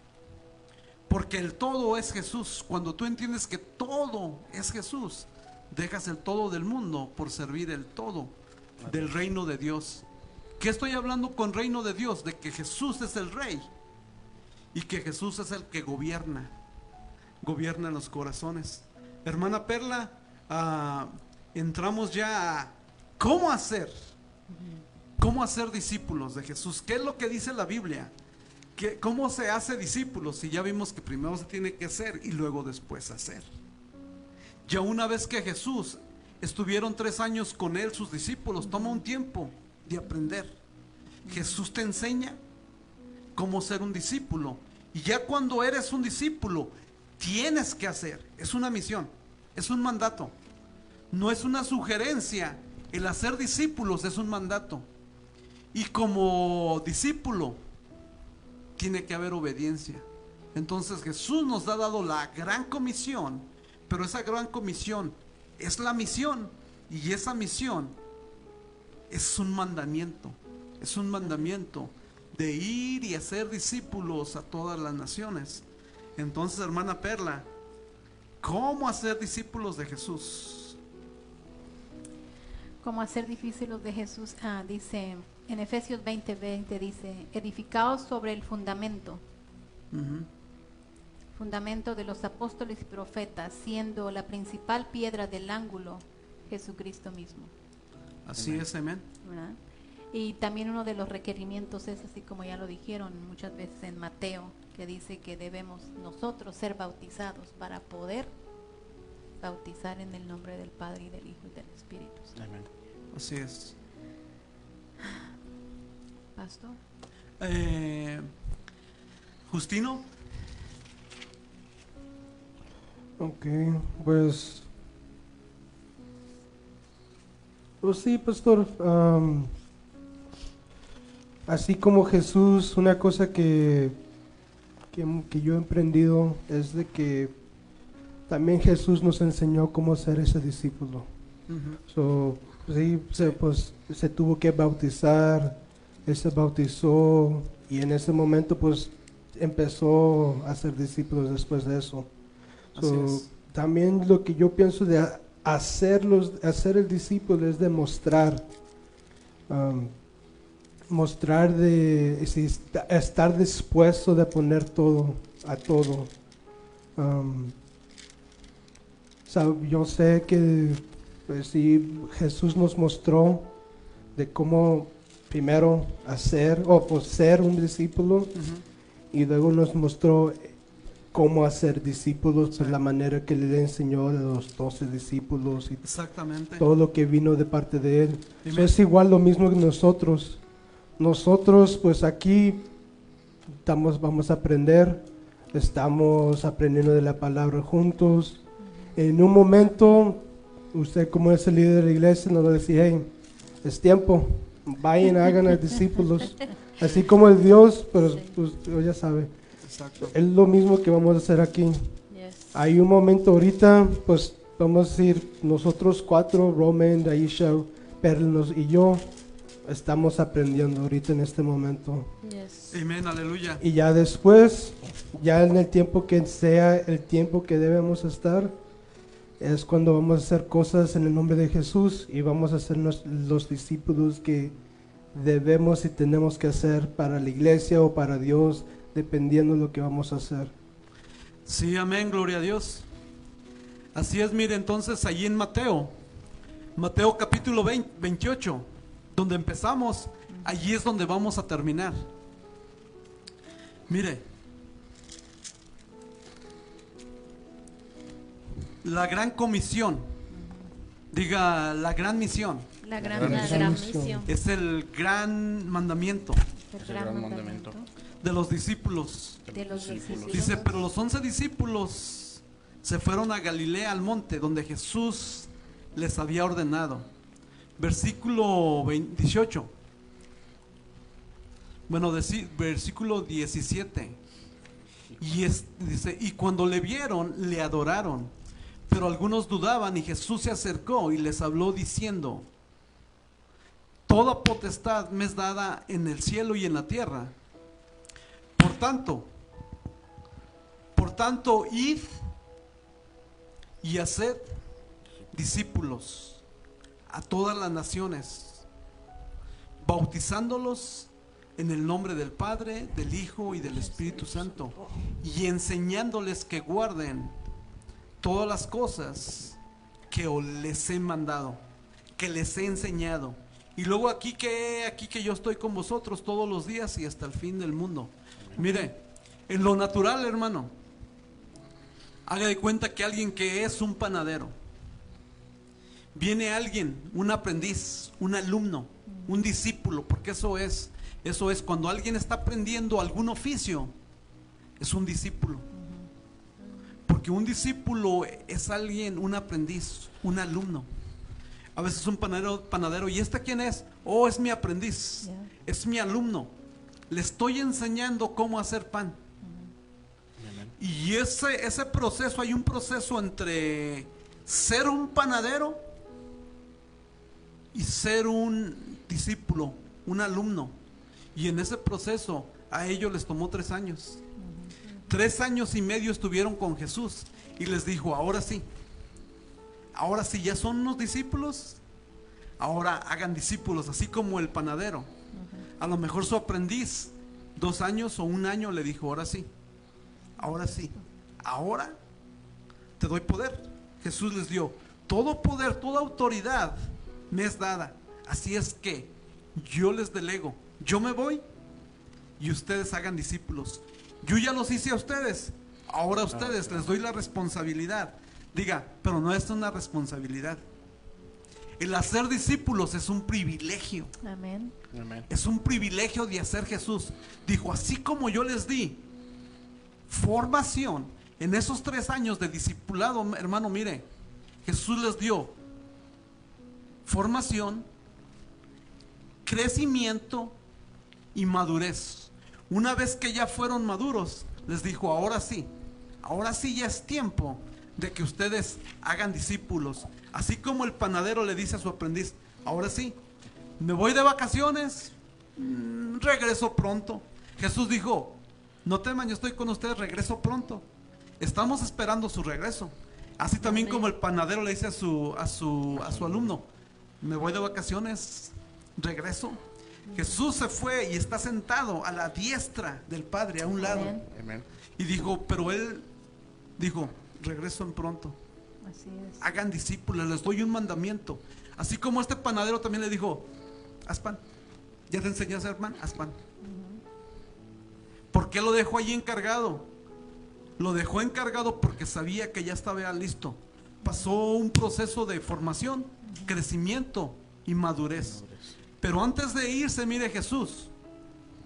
Porque el todo es Jesús. Cuando tú entiendes que todo es Jesús, dejas el todo del mundo por servir el todo del reino de Dios. ¿Qué estoy hablando con reino de Dios? De que Jesús es el rey y que Jesús es el que gobierna en los corazones. Hermana Perla, entramos ya a cómo hacer discípulos de Jesús. ¿Qué es lo que dice la Biblia? ¿Cómo se hace discípulos? Si ya vimos que primero se tiene que ser y luego después hacer. Ya una vez que Jesús estuvieron 3 años con él, sus discípulos, toma un tiempo de aprender. Jesús te enseña cómo ser un discípulo. Y ya cuando eres un discípulo, tienes que hacer. Es una misión, es un mandato. No es una sugerencia. El hacer discípulos es un mandato. Y como discípulo, tiene que haber obediencia. Entonces Jesús nos ha dado la gran comisión, pero esa gran comisión es la misión. Y esa misión es un mandamiento. Es un mandamiento de ir y hacer discípulos a todas las naciones. Entonces, hermana Perla, ¿cómo hacer discípulos de Jesús? ¿Cómo hacer discípulos de Jesús? Dice en Efesios 20:20, dice, edificados sobre el fundamento. Fundamento de los apóstoles y profetas, siendo la principal piedra del ángulo Jesucristo mismo. Así es, amén. ¿Verdad? Y también uno de los requerimientos es, así como ya lo dijeron muchas veces en Mateo, que dice que debemos nosotros ser bautizados para poder bautizar en el nombre del Padre y del Hijo y del Espíritu Santo. Amén. Así es. Pastor. Justino. Ok, pues sí, pastor. Así como Jesús, una cosa que yo he emprendido es de que también Jesús nos enseñó cómo ser ese discípulo. Sí, se tuvo que bautizar, él se bautizó y en ese momento pues empezó a ser discípulos después de eso. También lo que yo pienso de hacer el discípulo es demostrar, estar dispuesto de poner todo a todo. Yo sé que pues sí, Jesús nos mostró de cómo primero hacer ser un discípulo, y luego nos mostró cómo hacer discípulos, pues la manera que le enseñó a los 12 discípulos y exactamente todo lo que vino de parte de él. Es igual lo mismo que nosotros. Nosotros pues aquí vamos a aprender, estamos aprendiendo de la palabra juntos. En un momento, usted como es el líder de la iglesia nos va a decir, hey, es tiempo, vayan, hagan a discípulos, así como el Dios, pero pues, ya sabe. Exacto. Es lo mismo que vamos a hacer aquí. Yes. Hay un momento ahorita, pues vamos a ir nosotros 4, Roman, Aisha, Perlos y yo, estamos aprendiendo ahorita en este momento. Yes. Amén, aleluya. Y ya después, ya en el tiempo que sea el tiempo que debemos estar, es cuando vamos a hacer cosas en el nombre de Jesús y vamos a ser los discípulos que debemos y tenemos que hacer para la iglesia o para Dios, dependiendo de lo que vamos a hacer. Sí, amén, gloria a Dios. Así es, mire, entonces allí en Mateo capítulo 28, donde empezamos, allí es donde vamos a terminar. Mire, la gran comisión, diga la gran misión, La La gran gran misión. es el gran mandamiento El gran mandamiento. de los discípulos. de los discípulos. Dice, pero los 11 discípulos se fueron a Galilea al monte donde Jesús les había ordenado. Versículo 18. Bueno, versículo 17. Dice, y cuando le vieron, le adoraron. Pero algunos dudaban y Jesús se acercó y les habló diciendo, toda potestad me es dada en el cielo y en la tierra. Por tanto, id y haced discípulos a todas las naciones, bautizándolos en el nombre del Padre, del Hijo y del Espíritu Santo, y enseñándoles que guarden todas las cosas que les he mandado, que les he enseñado. Y luego aquí que yo estoy con vosotros todos los días y hasta el fin del mundo. Mire, en lo natural, hermano, haga de cuenta que alguien que es un panadero, viene alguien, un aprendiz, un alumno, un discípulo, porque eso es, Eso es, cuando alguien está aprendiendo algún oficio, es un discípulo. Porque un discípulo es alguien, un aprendiz, un alumno. A veces un panadero, ¿y este quién es? Oh, es mi aprendiz, es mi alumno. Le estoy enseñando cómo hacer pan. Y ese proceso, hay un proceso entre ser un panadero y ser un discípulo, un alumno. Y en ese proceso a ellos les tomó 3 años. 3 años y medio estuvieron con Jesús y les dijo, ahora sí, ya son unos discípulos, ahora hagan discípulos, así como el panadero. A lo mejor su aprendiz 2 años o 1 año le dijo, ahora sí, ahora te doy poder. Jesús les dio todo poder, toda autoridad me es dada. Así es que yo les delego, yo me voy y ustedes hagan discípulos. Yo ya los hice a ustedes, ahora a ustedes les doy la responsabilidad. Diga, pero no es una responsabilidad. El hacer discípulos es un privilegio. Amén. Es un privilegio de hacer Jesús. Dijo, así como yo les di formación en esos 3 años de discipulado, hermano, mire, Jesús les dio formación, crecimiento y madurez. Una vez que ya fueron maduros, les dijo, ahora sí ya es tiempo de que ustedes hagan discípulos. Así como el panadero le dice a su aprendiz, ahora sí, me voy de vacaciones, regreso pronto. Jesús dijo, no teman, yo estoy con ustedes, regreso pronto. Estamos esperando su regreso. Así también como el panadero le dice a su alumno, me voy de vacaciones, regreso. Jesús se fue y está sentado a la diestra del Padre, a un lado. Amén. Y dijo, pero él dijo, regreso en pronto. Así es. Hagan discípulos, les doy un mandamiento. Así como este panadero también le dijo, haz pan. ¿Ya te enseñé a hacer pan? Haz pan. ¿Por qué lo dejó allí encargado? Lo dejó encargado porque sabía que ya estaba listo. Pasó un proceso de formación, crecimiento y madurez. Pero antes de irse, mire, Jesús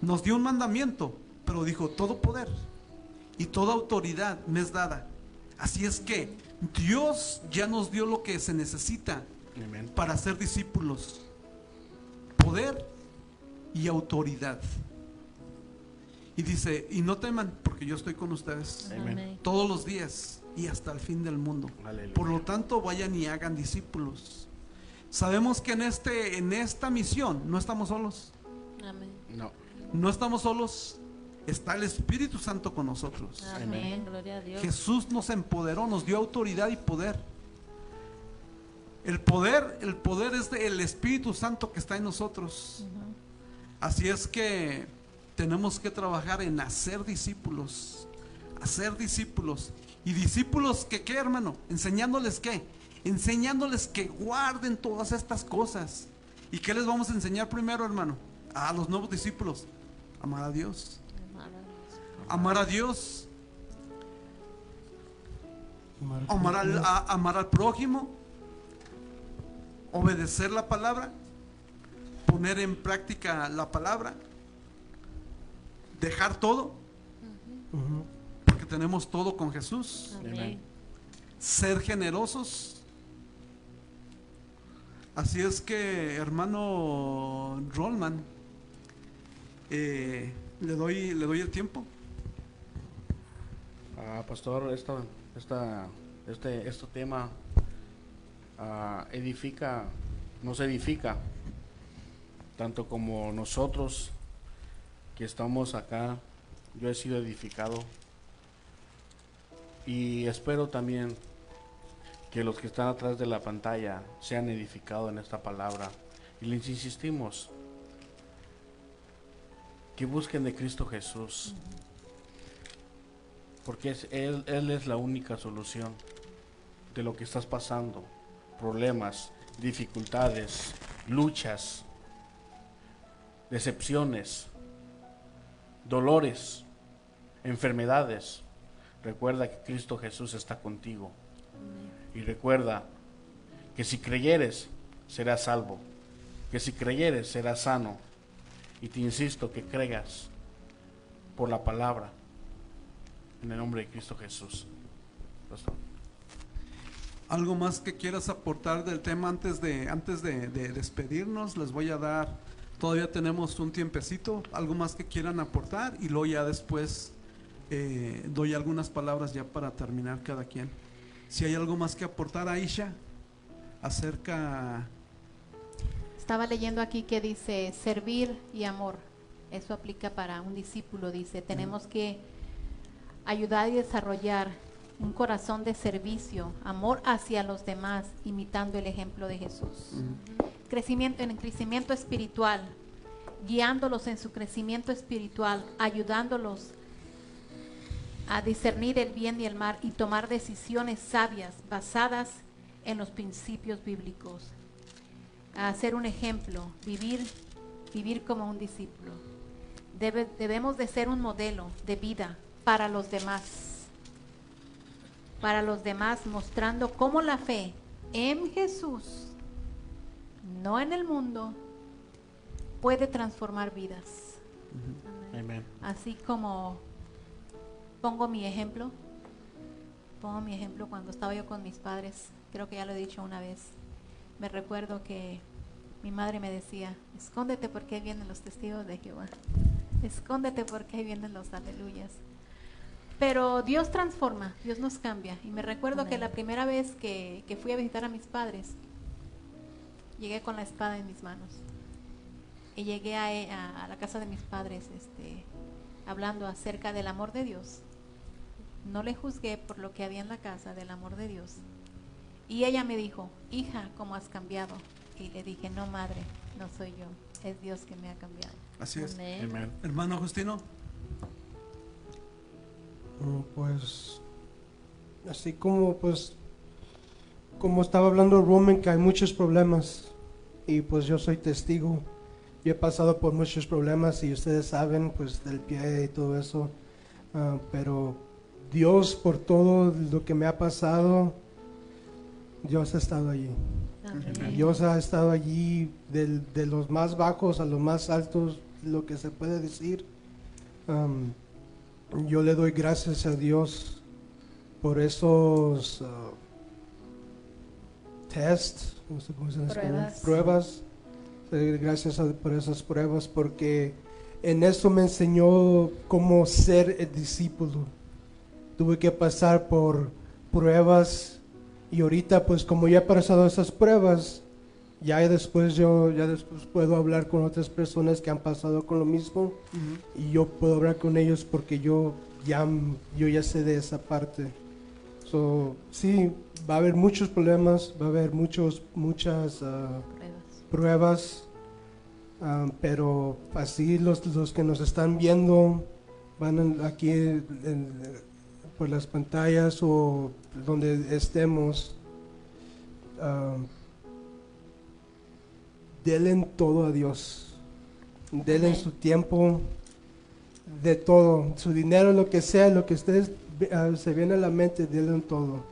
nos dio un mandamiento, pero dijo, todo poder y toda autoridad me es dada. Así es que Dios ya nos dio lo que se necesita para ser discípulos: poder y autoridad. Y dice, y no teman, porque yo estoy con ustedes Amén. todos los días y hasta el fin del mundo. Aleluya. Por lo tanto, vayan y hagan discípulos. Sabemos que en esta misión no estamos solos. Amén. No estamos solos. Está el Espíritu Santo con nosotros. Amén. Gloria a Dios. Jesús nos empoderó, nos dio autoridad y poder. El poder es del Espíritu Santo que está en nosotros. Así es que tenemos que trabajar en hacer discípulos. Hacer discípulos. ¿Y discípulos que qué, hermano? ¿Enseñándoles qué? Enseñándoles que guarden todas estas cosas. ¿Y qué les vamos a enseñar primero, hermano? A los nuevos discípulos. Amar a Dios. Amar a Dios. Amar al prójimo. Obedecer la palabra. Poner en práctica la palabra. Dejar todo. Porque tenemos todo con Jesús. Amén. Ser generosos. Así es que, hermano Rollman, le doy el tiempo. Pastor, este tema nos edifica, tanto como nosotros que estamos acá. Yo he sido edificado y espero también que los que están atrás de la pantalla sean edificados en esta palabra. Y les insistimos que busquen de Cristo Jesús, porque Él es la única solución de lo que estás pasando: problemas, dificultades, luchas, decepciones, dolores, enfermedades. Recuerda que Cristo Jesús está contigo. Y recuerda que si creyeres, serás salvo. Que si creyeres, serás sano. Y te insisto que creas por la palabra, en el nombre de Cristo Jesús. Pastor. ¿Algo más que quieras aportar del tema antes de despedirnos? Les voy a dar, todavía tenemos un tiempecito, algo más que quieran aportar y luego ya después doy algunas palabras ya para terminar cada quien. Si hay algo más que aportar, Aisha, acerca... Estaba leyendo aquí que dice servir y amor. Eso aplica para un discípulo, dice. Tenemos que ayudar y desarrollar un corazón de servicio, amor hacia los demás, imitando el ejemplo de Jesús. Crecimiento, en el crecimiento espiritual, guiándolos en su crecimiento espiritual, ayudándolos a discernir el bien y el mal y tomar decisiones sabias basadas en los principios bíblicos. A ser un ejemplo, vivir como un discípulo. Debemos de ser un modelo de vida para los demás, mostrando cómo la fe en Jesús, no en el mundo, puede transformar vidas. Amén. Así como pongo mi ejemplo cuando estaba yo con mis padres, creo que ya lo he dicho una vez. Me recuerdo que mi madre me decía, escóndete porque ahí vienen los testigos de Jehová, escóndete porque ahí vienen los aleluyas. Pero Dios transforma, Dios nos cambia. Y me recuerdo que la primera vez que fui a visitar a mis padres, llegué con la espada en mis manos. Y llegué a la casa de mis padres hablando acerca del amor de Dios. No le juzgué por lo que había en la casa, del amor de Dios. Y ella me dijo, hija, ¿cómo has cambiado? Y le dije, no, madre, no soy yo, es Dios que me ha cambiado. Así es. Amén. Hermano Justino. Pues, así como estaba hablando Roman, que hay muchos problemas, y pues yo soy testigo. Yo he pasado por muchos problemas y ustedes saben, pues, del pie y todo eso, pero Dios, por todo lo que me ha pasado, Dios ha estado allí. Amén. Dios ha estado allí de los más bajos a los más altos, lo que se puede decir. Yo le doy gracias a Dios por esos tests, no sé cómo se dice en español, pruebas. Gracias por esas pruebas, porque en eso me enseñó cómo ser el discípulo. Tuve que pasar por pruebas. Y ahorita, pues, como ya he pasado esas pruebas, ya después puedo hablar con otras personas que han pasado con lo mismo, y yo puedo hablar con ellos porque yo ya sé de esa parte. Sí, va a haber muchos problemas, va a haber muchas pruebas, pero así los que nos están viendo van aquí por las pantallas o donde estemos, denle todo a Dios, denle su tiempo, de todo, su dinero, lo que sea, lo que ustedes se viene a la mente, denle todo,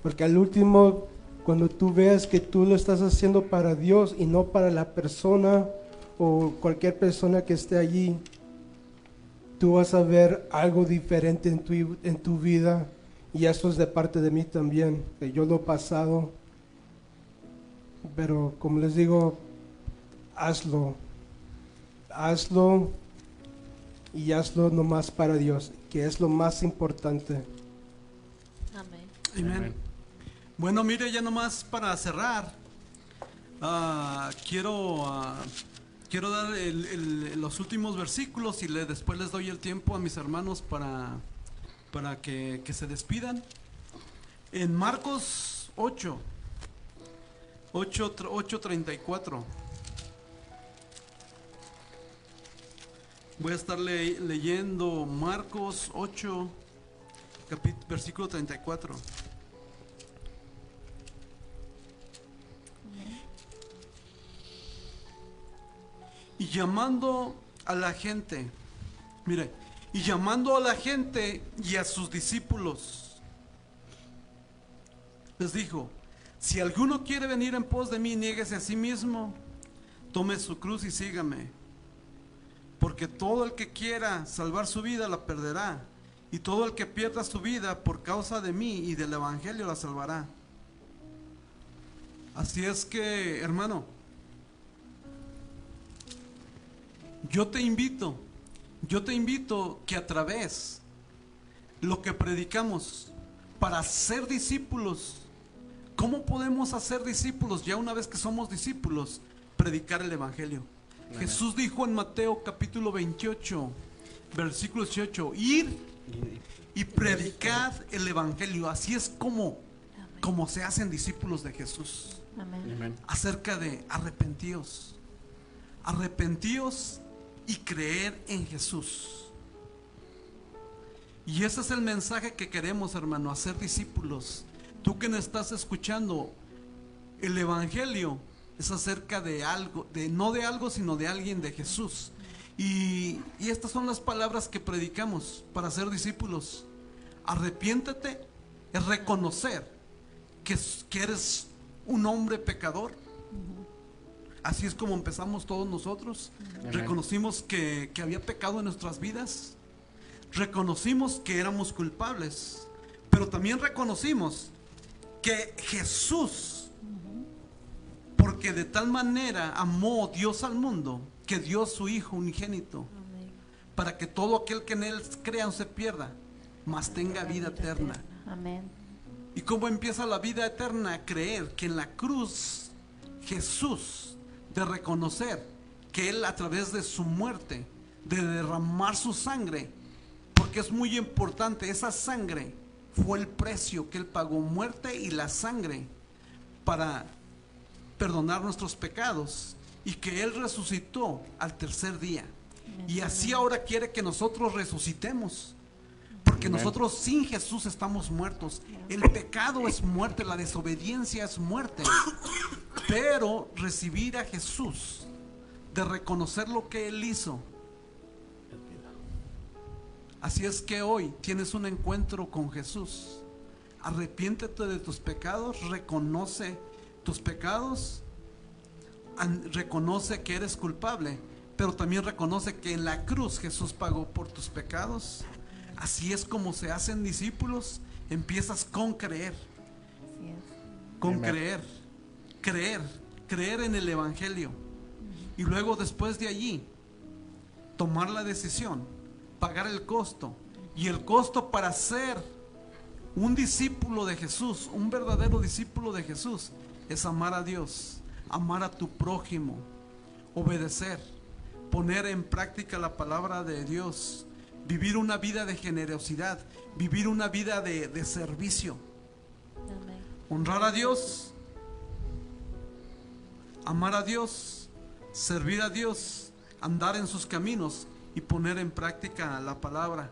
porque al último, cuando tú veas que tú lo estás haciendo para Dios y no para la persona o cualquier persona que esté allí, tú vas a ver algo diferente en tu vida. Y eso es de parte de mí también, que yo lo he pasado. Pero como les digo, hazlo y hazlo nomás para Dios, que es lo más importante. Amén. Amén. Bueno, mire, ya nomás para cerrar, quiero dar los últimos versículos y después les doy el tiempo a mis hermanos para que se despidan. En Marcos 8:34 voy a estar leyendo Marcos 8, versículo 34. Y llamando a la gente, mire, y llamando a la gente y a sus discípulos, les dijo: si alguno quiere venir en pos de mí, niéguese a sí mismo, tome su cruz y sígame. Porque todo el que quiera salvar su vida la perderá, y todo el que pierda su vida por causa de mí y del evangelio la salvará. Así es que, hermano, yo te invito que a través lo que predicamos para ser discípulos, ¿cómo podemos hacer discípulos? Ya una vez que somos discípulos, predicar el evangelio. Amén. Jesús dijo en Mateo capítulo 28, versículo 18, ir y predicad el evangelio. Así es como se hacen discípulos de Jesús. Amén. Amén. Acerca de arrepentíos y creer en Jesús. Y ese es el mensaje que queremos, hermano, hacer discípulos. Tú que me estás escuchando, el evangelio es acerca de algo, no de algo, sino de alguien, de Jesús. Y estas son las palabras que predicamos para ser discípulos. Arrepiéntete es reconocer que eres un hombre pecador. Así es como empezamos todos nosotros. Amén. Reconocimos que había pecado en nuestras vidas. Reconocimos que éramos culpables. Pero también reconocimos que Jesús, porque de tal manera amó Dios al mundo, que dio a su Hijo unigénito, Amén. para que todo aquel que en Él crea no se pierda, mas tenga vida eterna. Amén. ¿Y cómo empieza la vida eterna? A creer que en la cruz Jesús, de reconocer que Él a través de su muerte, de derramar su sangre, porque es muy importante, esa sangre fue el precio que Él pagó, muerte y la sangre, para perdonar nuestros pecados, y que Él resucitó al tercer día. Y así ahora quiere que nosotros resucitemos. Porque Amén. nosotros sin Jesús estamos muertos. El pecado es muerte, la desobediencia es muerte. Pero recibir a Jesús, de reconocer lo que Él hizo. Así es que hoy tienes un encuentro con Jesús. Arrepiéntete de tus pecados, reconoce tus pecados, reconoce que eres culpable, pero también reconoce que en la cruz Jesús pagó por tus pecados. Así es como se hacen discípulos. Empiezas con creer, Así es. con Amén. creer en el evangelio, y luego después de allí tomar la decisión, pagar el costo. Y el costo para ser un discípulo de Jesús, un verdadero discípulo de Jesús, es amar a Dios, amar a tu prójimo, obedecer, poner en práctica la palabra de Dios, vivir una vida de generosidad, vivir una vida de servicio, Amén. honrar a Dios, amar a Dios, servir a Dios, andar en sus caminos y poner en práctica la palabra.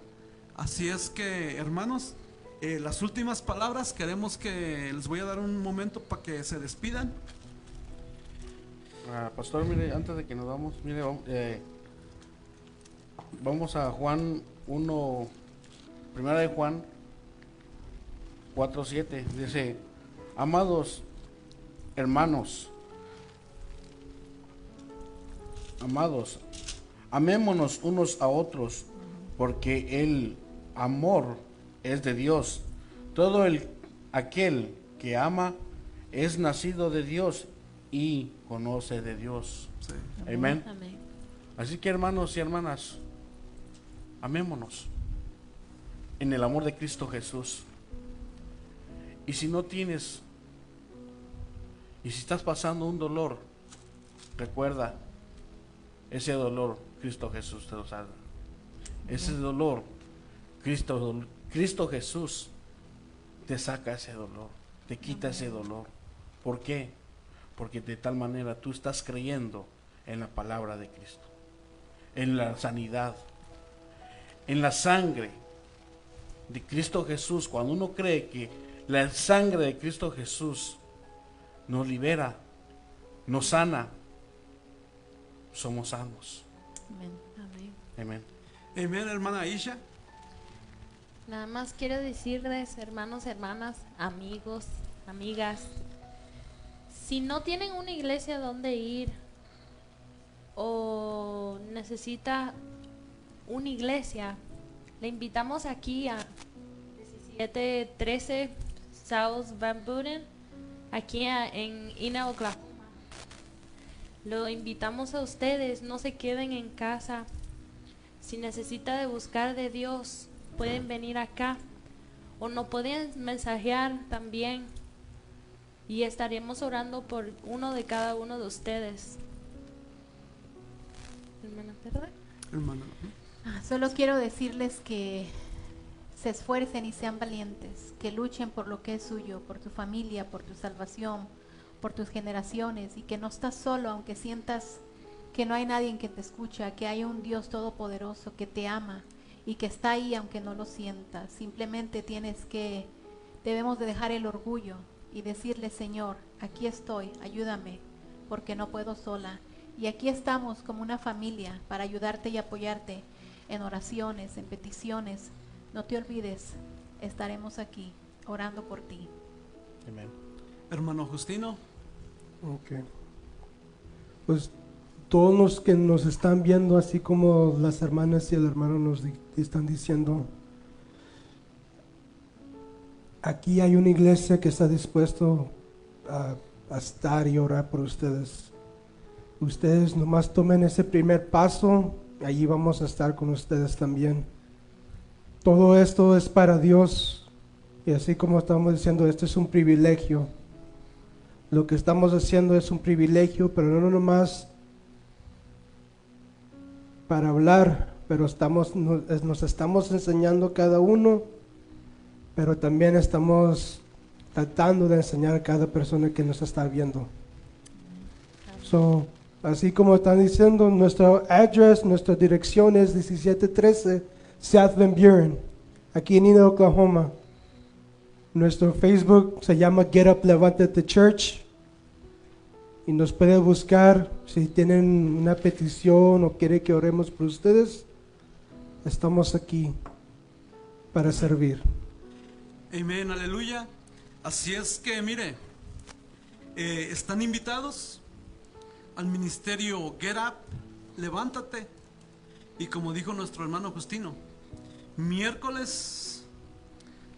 Así es que, hermanos, las últimas palabras queremos que les voy a dar un momento para que se despidan. Pastor, mire, antes de que nos vamos, mire, vamos a Juan 1, primera de Juan 4:7. Dice: amados hermanos, amémonos unos a otros, porque el amor es de Dios. Todo aquel que ama es nacido de Dios y conoce de Dios. Sí. Amén. Amén. Así que, hermanos y hermanas, amémonos en el amor de Cristo Jesús. Y si no tienes, y si estás pasando un dolor, recuerda, ese dolor Cristo Jesús te lo salva. Ese dolor, Cristo Jesús te saca ese dolor, te quita ese dolor. ¿Por qué? Porque de tal manera tú estás creyendo en la palabra de Cristo, en la sanidad, en la sangre de Cristo Jesús. Cuando uno cree que la sangre de Cristo Jesús nos libera, nos sana, somos sanos. Amén. Amén. Amén. Amén, hermana Isha. Nada más quiero decirles, hermanos, hermanas, amigos, amigas, si no tienen una iglesia donde ir, o necesita una iglesia, le invitamos aquí a 1713 South Van Buren, aquí en Ina, Oklahoma. Lo invitamos a ustedes, no se queden en casa. Si necesita de buscar de Dios, pueden venir acá o nos pueden mensajear también y estaremos orando por uno de cada uno de ustedes. Hermana, ¿verdad? Hermano. Solo quiero decirles que se esfuercen y sean valientes, que luchen por lo que es suyo, por tu familia, por tu salvación, por tus generaciones, y que no estás solo, aunque sientas que no hay nadie que te escucha, que hay un Dios todopoderoso que te ama y que está ahí aunque no lo sientas. Simplemente debemos de dejar el orgullo y decirle: Señor, aquí estoy, ayúdame, porque no puedo sola. Y aquí estamos como una familia para ayudarte y apoyarte en oraciones, en peticiones. No te olvides, estaremos aquí orando por ti. Amén. Hermano Justino. Ok. Pues todos los que nos están viendo, así como las hermanas y el hermano nos están diciendo, aquí hay una iglesia que está dispuesto a estar y orar por ustedes. Ustedes nomás tomen ese primer paso, allí vamos a estar con ustedes también. Todo esto es para Dios, y así como estamos diciendo, esto es un privilegio. Lo que estamos haciendo es un privilegio, pero no nomás para hablar, pero nos estamos enseñando cada uno, pero también estamos tratando de enseñar a cada persona que nos está viendo. Así como están diciendo, nuestro address, nuestra dirección es 1713 South Van Buren, aquí en Ina, Oklahoma. Nuestro Facebook se llama Get Up Levántate Church, y nos pueden buscar si tienen una petición o quieren que oremos por ustedes. Estamos aquí para servir. Amén, aleluya. Así es que mire, están invitados al ministerio Get Up, levántate. Y como dijo nuestro hermano Justino, miércoles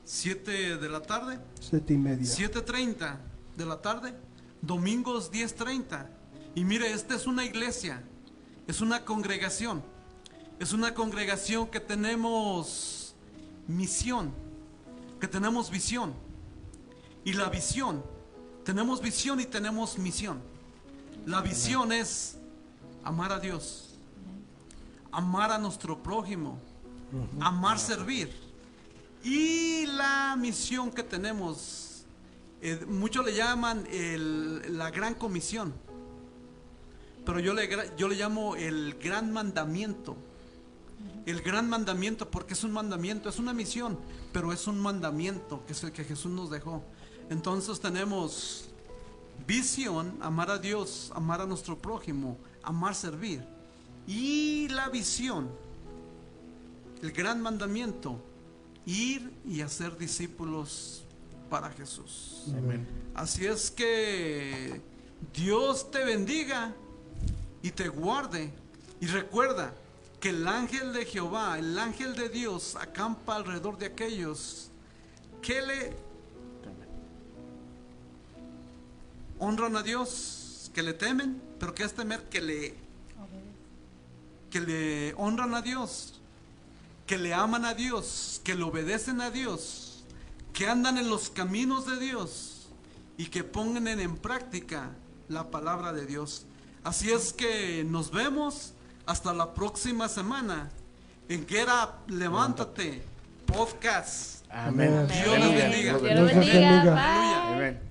7 de la tarde, 7:30. 7:30 de la tarde, domingos 10:30. Y mire, esta es una iglesia, es una congregación que tenemos misión, que tenemos visión. Y la visión, tenemos visión y tenemos misión. La visión es amar a Dios, amar a nuestro prójimo, amar, servir. Y la misión que tenemos, muchos le llaman la gran comisión, pero yo le llamo el gran mandamiento. El gran mandamiento, porque es un mandamiento, es una misión, pero es un mandamiento que es el que Jesús nos dejó. Entonces tenemos visión, amar a Dios, amar a nuestro prójimo, amar, servir. Y la visión, el gran mandamiento, ir y hacer discípulos para Jesús. Amén. Así es que Dios te bendiga y te guarde. Y recuerda que el ángel de Jehová, el ángel de Dios, acampa alrededor de aquellos que le honran a Dios, que le temen. Pero ¿qué es temer? Que le honran a Dios, que le aman a Dios, que le obedecen a Dios, que andan en los caminos de Dios y que pongan en práctica la palabra de Dios. Así es que nos vemos hasta la próxima semana en Get Up, Levántate Podcast. Amén. Dios los bendiga. Dios los bendiga. Bye. Amén.